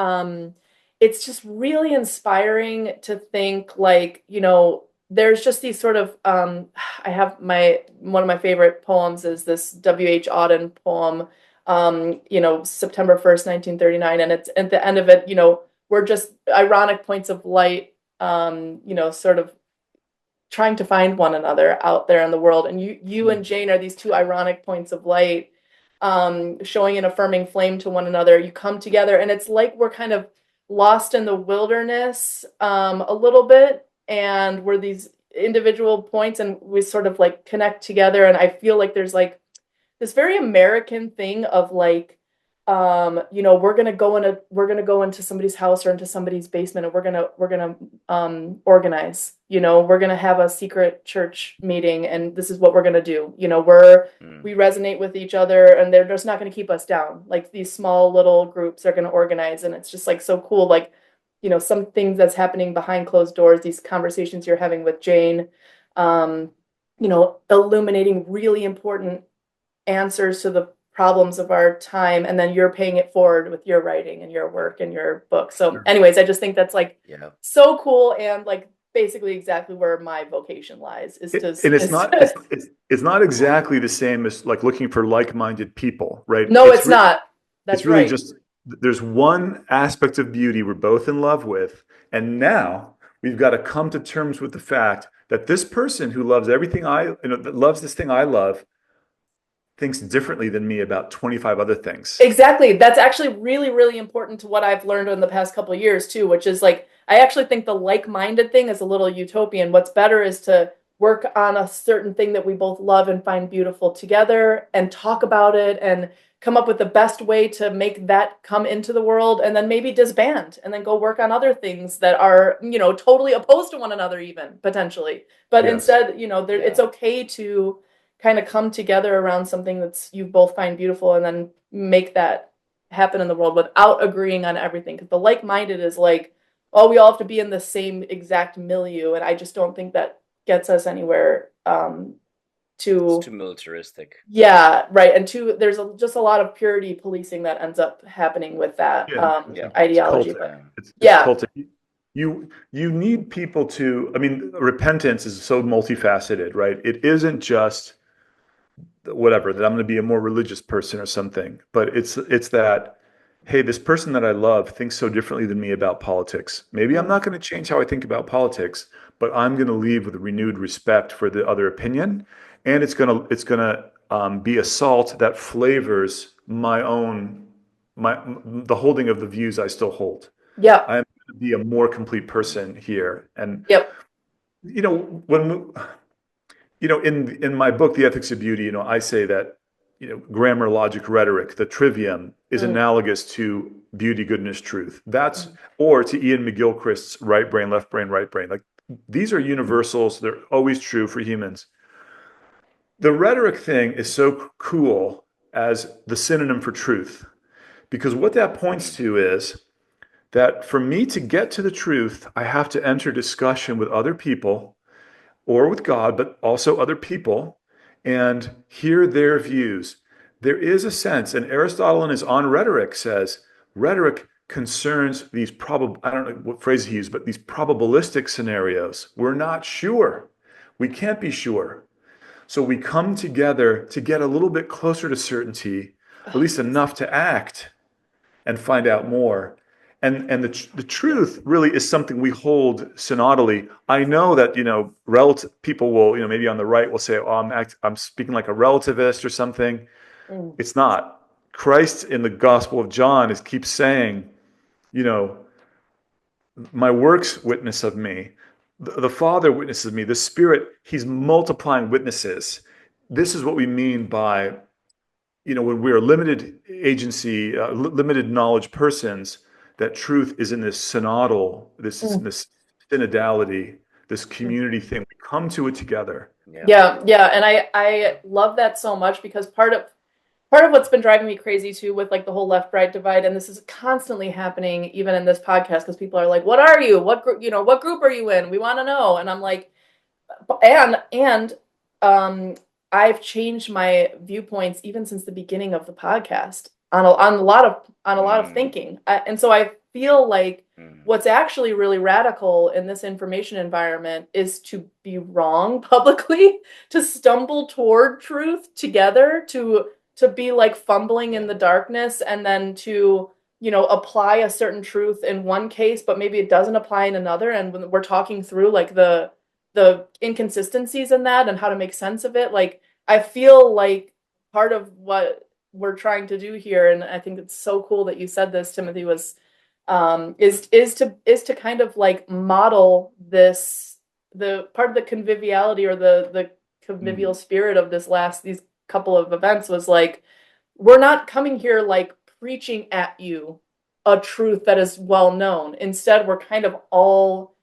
It's just really inspiring to think like, there's just these sort of I have one of my favorite poems is this W.H. Auden poem, September 1st, 1939, and it's at the end of it, we're just ironic points of light, sort of trying to find one another out there in the world. And you and Jane are these two ironic points of light, showing an affirming flame to one another. You come together, and it's like we're kind of lost in the wilderness, a little bit, and we're these individual points, and we sort of like connect together. And I feel like there's like this very American thing of like, we're gonna go into somebody's house or into somebody's basement, and we're gonna organize. We're gonna have a secret church meeting, and this is what we're gonna do. We resonate with each other, and they're just not gonna keep us down. Like these small little groups are gonna organize, and it's just like so cool. Like, some things that's happening behind closed doors, these conversations you're having with Jane, illuminating really important answers to the problems of our time, and then you're paying it forward with your writing and your work and your book. So anyways, I just think that's like so cool, and like basically exactly where my vocation lies is And it's not exactly the same as like looking for like-minded people, right? No, it's not. That's it's really right. just there's one aspect of beauty we're both in love with, and now we've got to come to terms with the fact that this person who loves everything that loves this thing I love thinks differently than me about 25 other things. Exactly. That's actually really, really important to what I've learned in the past couple of years too, which is like, I actually think the like-minded thing is a little utopian. What's better is to work on a certain thing that we both love and find beautiful together and talk about it and come up with the best way to make that come into the world, and then maybe disband and then go work on other things that are, totally opposed to one another even potentially. But instead, it's okay to kind of come together around something that's you both find beautiful, and then make that happen in the world without agreeing on everything. Because the like-minded is like, oh, we all have to be in the same exact milieu, and I just don't think that gets us anywhere. It's too militaristic. Yeah, right. And there's just a lot of purity policing that ends up happening with that ideology. It's cultic. You need people to, I mean, repentance is so multifaceted, right? It isn't just whatever that I'm going to be a more religious person or something, but it's that hey, this person that I love thinks so differently than me about politics. Maybe I'm Mm. not going to change how I think about politics, but I'm going to leave with a renewed respect for the other opinion, and it's gonna be a salt that flavors the holding of the views I still hold. Yep. I'm going to be a more complete person here, and Yep. you know when in my book, The Ethics of Beauty, I say that, grammar, logic, rhetoric, the trivium is Mm. analogous to beauty, goodness, truth. Mm. Or to Ian McGilchrist's right brain, left brain, right brain. Like these are universals. They're always true for humans. The rhetoric thing is so cool as the synonym for truth, because what that points to is that for me to get to the truth, I have to enter discussion with other people or with God, but also other people, and hear their views. There is a sense, and Aristotle in his On Rhetoric says, rhetoric concerns these I don't know what phrase he used, but these probabilistic scenarios. We're not sure. We can't be sure. So we come together to get a little bit closer to certainty, at Oh, least enough to act and find out more. And the Yeah. truth really is something we hold synodally. I know that relative people will maybe on the right will say, "Oh, I'm speaking like a relativist or something." mm. It's not. Christ in the Gospel of John keeps saying, you know, "My works witness of me. The Father witnesses me. The Spirit, He's multiplying witnesses." This is what we mean by when we're limited agency, limited knowledge persons, that truth is in this synodal, Mm. this synodality, this Mm. community thing. We come to it together. Yeah. Yeah, yeah, and I love that so much because part of what's been driving me crazy too with like the whole left right divide, and this is constantly happening even in this podcast because people are like, what are you, what group, what group are you in, we want to know. And I'm like, and um I've changed my viewpoints even since the beginning of the podcast on a lot of Mm, thinking. And so I feel like mm, what's actually really radical in this information environment is to be wrong publicly, to stumble toward truth together, to be like fumbling in yeah. the darkness, and then to apply a certain truth in one case but maybe it doesn't apply in another. And when we're talking through like the inconsistencies in that and how to make sense of it, like I feel like part of what we're trying to do here, and I think it's so cool that you said this, Timothy, was is to kind of like model this, the part of the conviviality or the convivial Mm. spirit of these couple of events was like, we're not coming here like preaching at you a truth that is well known. Instead, we're kind of all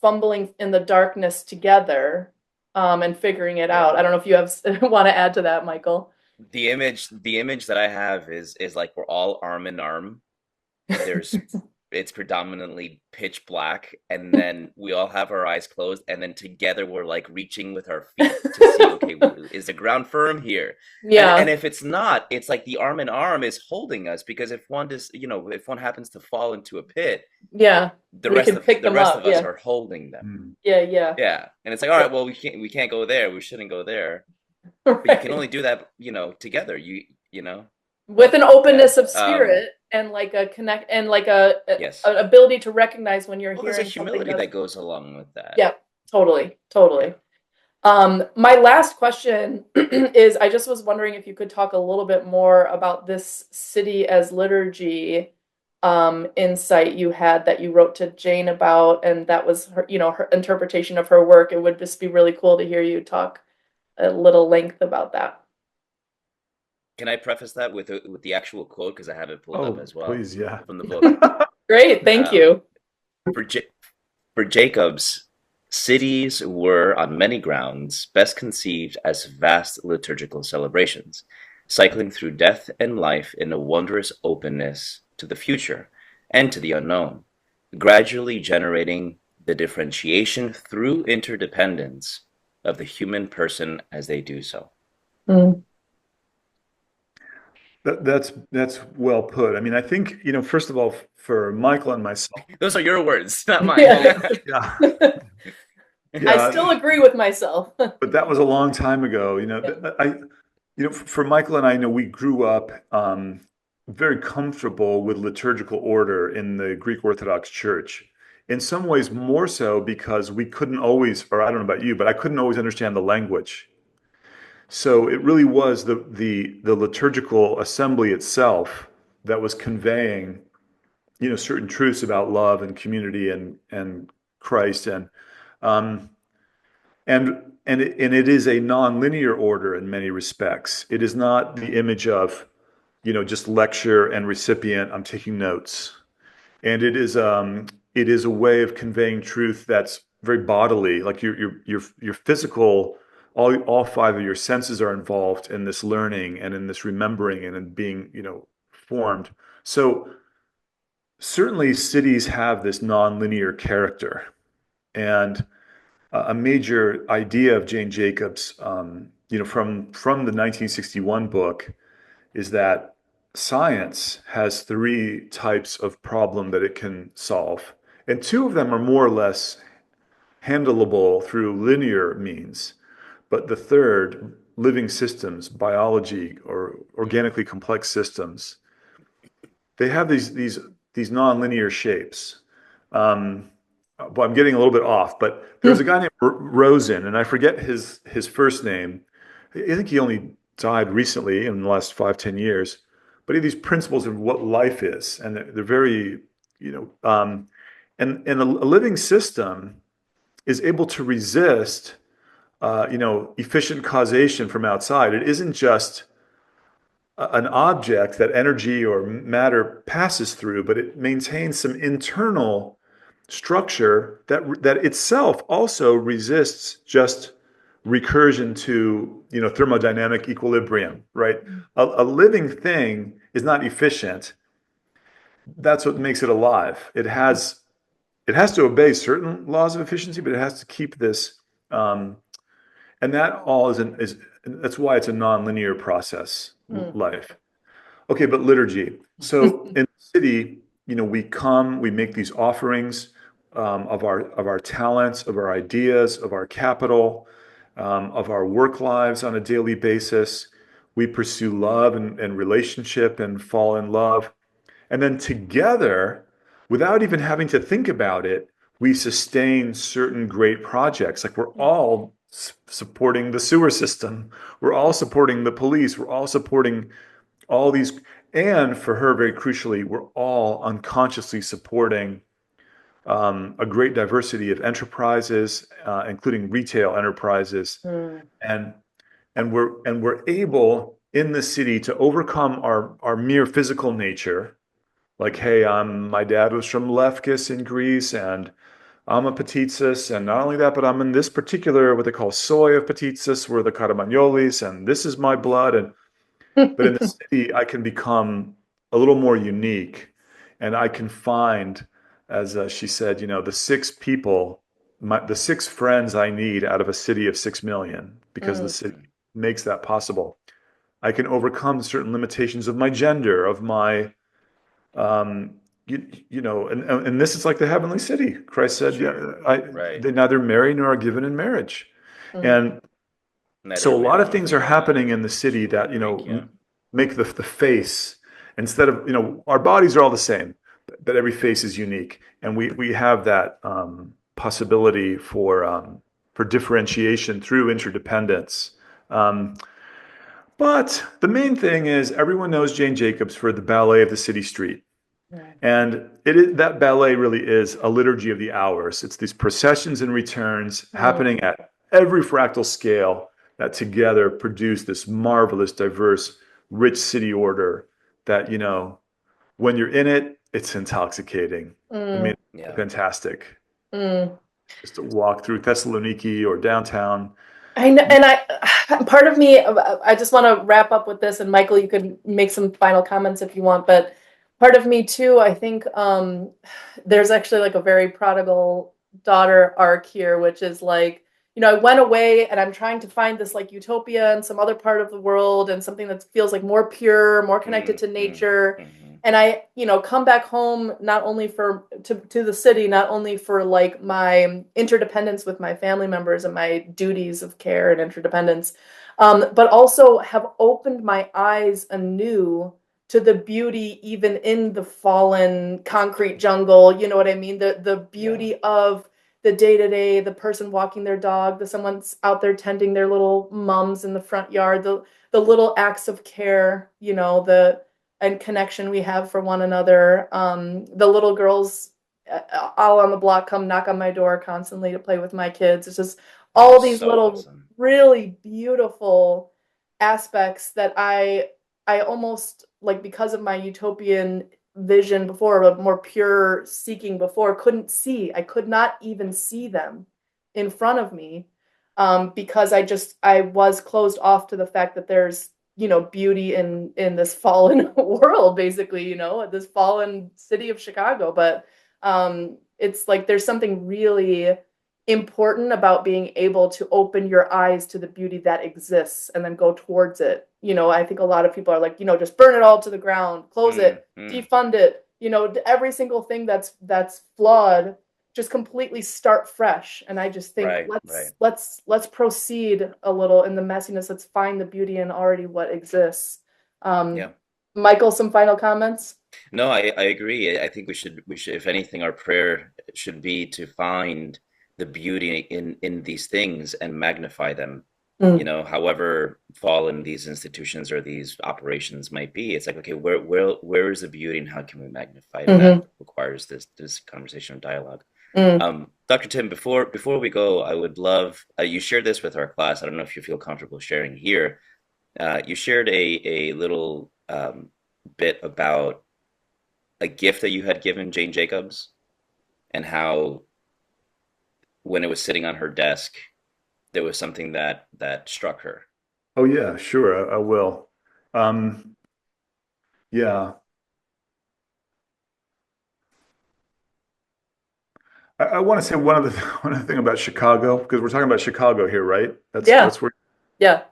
fumbling in the darkness together, and figuring it Yeah. out. I don't know if you have want to add to that, Michael. The image that I have is like we're all arm in arm. There's it's predominantly pitch black, and then we all have our eyes closed, and then together we're like reaching with our feet to see, okay, is the ground firm here? And Yeah, if it's not, it's like the arm in arm is holding us, because if one happens to fall into a pit, yeah. We can pick the them rest up. of us Yeah, are holding them. Mm. yeah, yeah. Yeah. And it's like, all Yeah. right, well, we can't go there. We shouldn't go there. But you can Right. only do that, together. You know. With an Yeah. openness of spirit and like a connect and like Yes. an ability to recognize when you're Well, there's a hearing something humility that's, that goes along with that. yeah, totally, Yeah. totally. My last question is, I just was wondering if you could talk a little bit more about this city as liturgy insight you had that you wrote to Jane about, and that was her, her interpretation of her work. It would just be really cool to hear you talk a little length about that. Can I preface that with the actual quote, because I have it pulled up Oh, as well please, yeah. from the book. Great, thank Um, you. for for Jacobs, cities were on many grounds best conceived as vast liturgical celebrations, cycling through death and life in a wondrous openness to the future and to the unknown, gradually generating the differentiation through interdependence of the human person as they do so. Mm. That's well put. I mean, I think, first of all, for Michael and myself, Those are your words, not mine. Yeah. yeah, I yeah, still agree with myself. but that was a long time ago. Yeah. For Michael and I, we grew up very comfortable with liturgical order in the Greek Orthodox Church. In some ways, more so because we couldn't always, or I don't know about you, but I couldn't always understand the language. So it really was the liturgical assembly itself that was conveying, certain truths about love and community and Christ um, and it is a non-linear order in many respects. It is not the image of, just lecture and recipient. I'm taking notes, and it is a way of conveying truth that's very bodily, like your physical. All five of your senses are involved in this learning and in this remembering and in being, formed. So certainly cities have this non-linear character, and a major idea of Jane Jacobs, from the 1961 book, is that science has three types of problem that it can solve, and two of them are more or less handleable through linear means. But the third, living systems, biology, or organically complex systems, they have these nonlinear shapes. Um, well, I'm getting a little bit off, but there's a guy named Rosen, and I forget his first name. I think he only died recently in the last 5, 10 years. But he had these principles of what life is, and they're very, and a living system is able to resist, efficient causation from outside. It isn't just an object that energy or matter passes through, but it maintains some internal structure that itself also resists just recursion to, thermodynamic equilibrium, right? A living thing is not efficient. That's what makes it alive. It has to obey certain laws of efficiency, but it has to keep this, and that all is that's why it's a nonlinear process, life. Okay, but liturgy. So in the city, we make these offerings, of our talents, of our ideas, of our capital, of our work lives on a daily basis. We pursue love and relationship and fall in love. And then together, without even having to think about it, we sustain certain great projects. Like we're all supporting the sewer system. We're all supporting the police. We're all supporting all these. And for her, very crucially, we're all unconsciously supporting a great diversity of enterprises, including retail enterprises. And we're able in the city to overcome our mere physical nature. Like, hey, my dad was from Lefkis in Greece, and I'm a Patitsas, and not only that, but I'm in this particular what they call soy of Patitsas, we're the Caramagnolis, and this is my blood. But in the city, I can become a little more unique, and I can find, as she said, the six people, the six friends I need out of a city of 6 million, because the city makes that possible. I can overcome certain limitations of my gender, of my um, and this is like the heavenly city. Christ said, Sure. "Yeah, Right. they neither marry nor are given in marriage." And Neither so are a lot male of nor things are female happening in in the city in that, Greek, yeah. make the face, instead of, our bodies are all the same, but every face is unique, and we have that possibility for differentiation through interdependence. Um, but the main thing is everyone knows Jane Jacobs for the ballet of the city street. And that ballet really is a liturgy of the hours. It's these processions and returns happening at every fractal scale that together produce this marvelous, diverse, rich city order that, when you're in it, it's intoxicating. I mean, Yeah. fantastic. Mm. Just to walk through Thessaloniki or downtown. I know, and part of me, I just want to wrap up with this, and Michael, you could make some final comments if you want, but part of me too, I think there's actually like a very prodigal daughter arc here, which is like, I went away and I'm trying to find this like utopia in some other part of the world and something that feels like more pure, more connected to nature. And I, come back home not only to the city, not only for like my interdependence with my family members and my duties of care and interdependence, but also have opened my eyes anew to the beauty even in the fallen concrete jungle. You know what I mean? The Yeah. beauty of the day-to-day, the person walking their dog, the someone's out there tending their little mums in the front yard, the little acts of care, you know, the and connection we have for one another. The little girls all on the block come knock on my door constantly to play with my kids. It's just Oh, all these so little awesome. really beautiful aspects that I almost like, because of my utopian vision before, a more pure seeking before, couldn't see. I could not even see them in front of me, because I was closed off to the fact that there's, you know, beauty in this fallen world, basically, you know, this fallen city of Chicago. But it's like there's something really important about being able to open your eyes to the beauty that exists and then go towards it. You know, I think a lot of people are like, you know, just burn it all to the ground, close Mm, it, mm. defund it, you know, every single thing that's flawed, just completely start fresh. And I just think Right, right. let's proceed a little in the messiness. Let's find the beauty in already what exists. Um, Yeah. Michael, some final comments? No, I agree. I think we should, if anything, our prayer should be to find the beauty in these things and magnify them. You Mm, know, however fallen these institutions or these operations might be, it's like, okay, where is the beauty and how can we magnify it? And that mm-hmm, requires this conversation of dialogue. mm. Dr. Tim, before we go, I would love you shared this with our class. I don't know if you feel comfortable sharing here. You shared a little bit about a gift that you had given Jane Jacobs and how when it was sitting on her desk, there was something that struck her. Oh yeah, sure, I will. Um, yeah, I want to say one of the one of the thing about Chicago, because we're talking about Chicago here, right? Yeah, That's where yeah.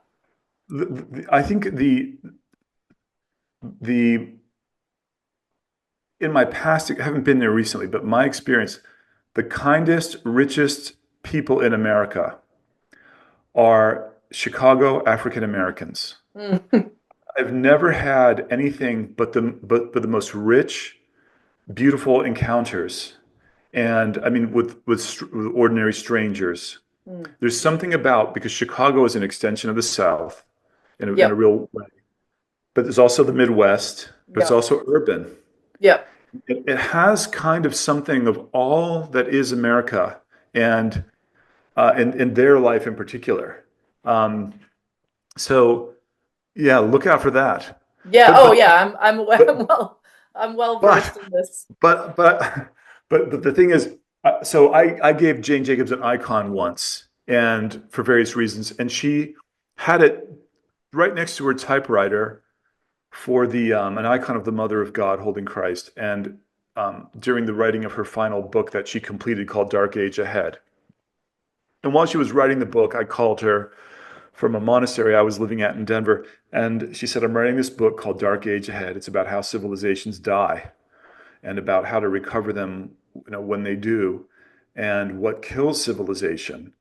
I think the in my past, I haven't been there recently, but my experience, the kindest, richest people in America are Chicago African Americans. Mm. I've never had anything but the most rich, beautiful encounters, and I mean with ordinary strangers. Mm. There's something about, because Chicago is an extension of the South in a Yep, real way, but there's also the Midwest, but it's yep, also urban. yep. It has kind of something of all that is America, and in their life in particular. Um, so yeah, look out for that. Yeah. But Oh, but yeah. I'm aware. but I'm well versed but in this. but but but the thing is, so I gave Jane Jacobs an icon once, and for various reasons, and she had it right next to her typewriter for the an icon of the Mother of God holding Christ, and during the writing of her final book that she completed called Dark Age Ahead. And while she was writing the book, I called her from a monastery I was living at in Denver, and she said, "I'm writing this book called Dark Age Ahead. It's about how civilizations die and about how to recover them, you know, when they do, and what kills civilization."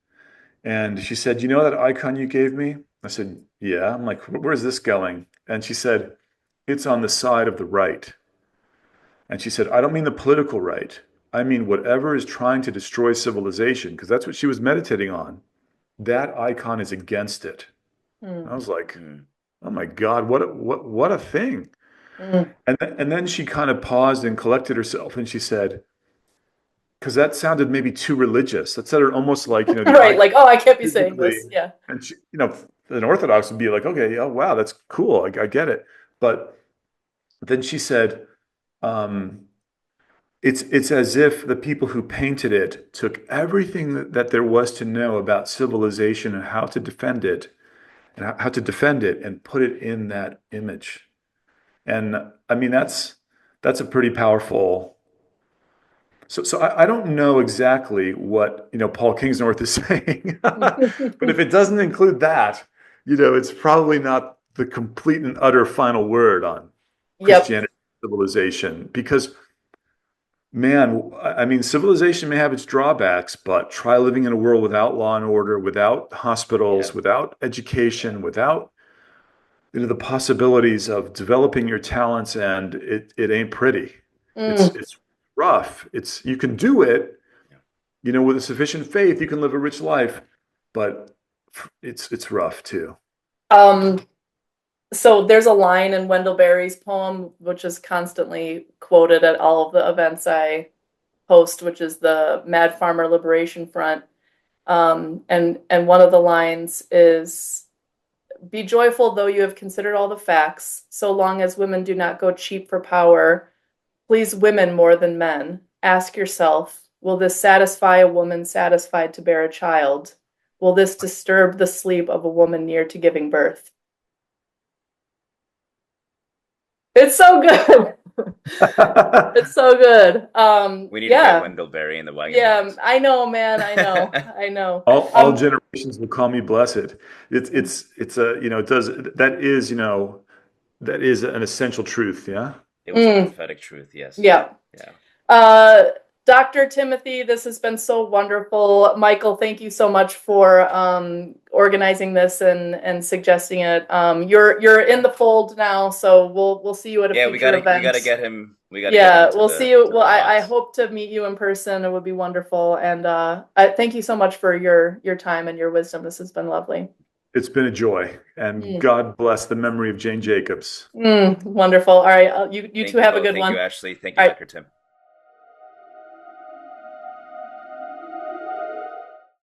And she said, "You know that icon you gave me?" I said, "Yeah." I'm like, "Where's this going?" And she said, "It's on the side of the right." And she said, "I don't mean the political right. I mean whatever is trying to destroy civilization," because that's what she was meditating on. That icon is against it. Mm, I was like, Mm. "Oh my God, what a thing!" mm. And then she kind of paused and collected herself, and she said, because that sounded maybe too religious. That sounded almost like, you know, the Right. icon Like, oh, I can't be saying physically. this. Yeah. And she, you know, an Orthodox would be like, okay, oh wow, that's cool. I get it. But then she said, um, it's as if the people who painted it took everything that there was to know about civilization and how to defend it and how to defend it and put it in that image. And I mean, that's a pretty powerful. So I don't know exactly what, you know, Paul Kingsnorth is saying, but if it doesn't include that, you know, it's probably not the complete and utter final word on Yep. Christianity and civilization. Because, man, I mean, civilization may have its drawbacks, but try living in a world without law and order, without Yeah, hospitals, without yeah, education, without the possibilities of developing your talents, and it ain't pretty. Mm. It's rough. You can do it, Yeah. with a sufficient faith, you can live a rich life, but it's rough too. Um, so there's a line in Wendell Berry's poem, which is constantly quoted at all of the events I host, which is the Mad Farmer Liberation Front. And one of the lines is, "Be joyful, though you have considered all the facts, so long as women do not go cheap for power. Please women more than men. Ask yourself, will this satisfy a woman satisfied to bear a child? Will this disturb the sleep of a woman near to giving birth?" It's so good. It's so good. We need to get Yeah. Wendell Berry in the wagon Yeah, box. I know, man. I know. I know. All generations will call me blessed. It's a it does that is an essential truth. Yeah. It was a prophetic truth, yes. Yeah. Yeah. Dr. Timothy, this has been so wonderful. Michael, thank you so much for organizing this and suggesting it. You're in the fold now, so we'll see you at a Yeah, future event. we gotta get him. We gotta Yeah, get him we'll see you. to Well, the I box. hope to meet you in person. It would be wonderful. And thank you so much for your time and your wisdom. This has been lovely. It's been a joy, and God bless the memory of Jane Jacobs. Wonderful. All right, you Thank two you have a both. good Thank one. you, Ashley. Thank you, All right. Dr. Tim.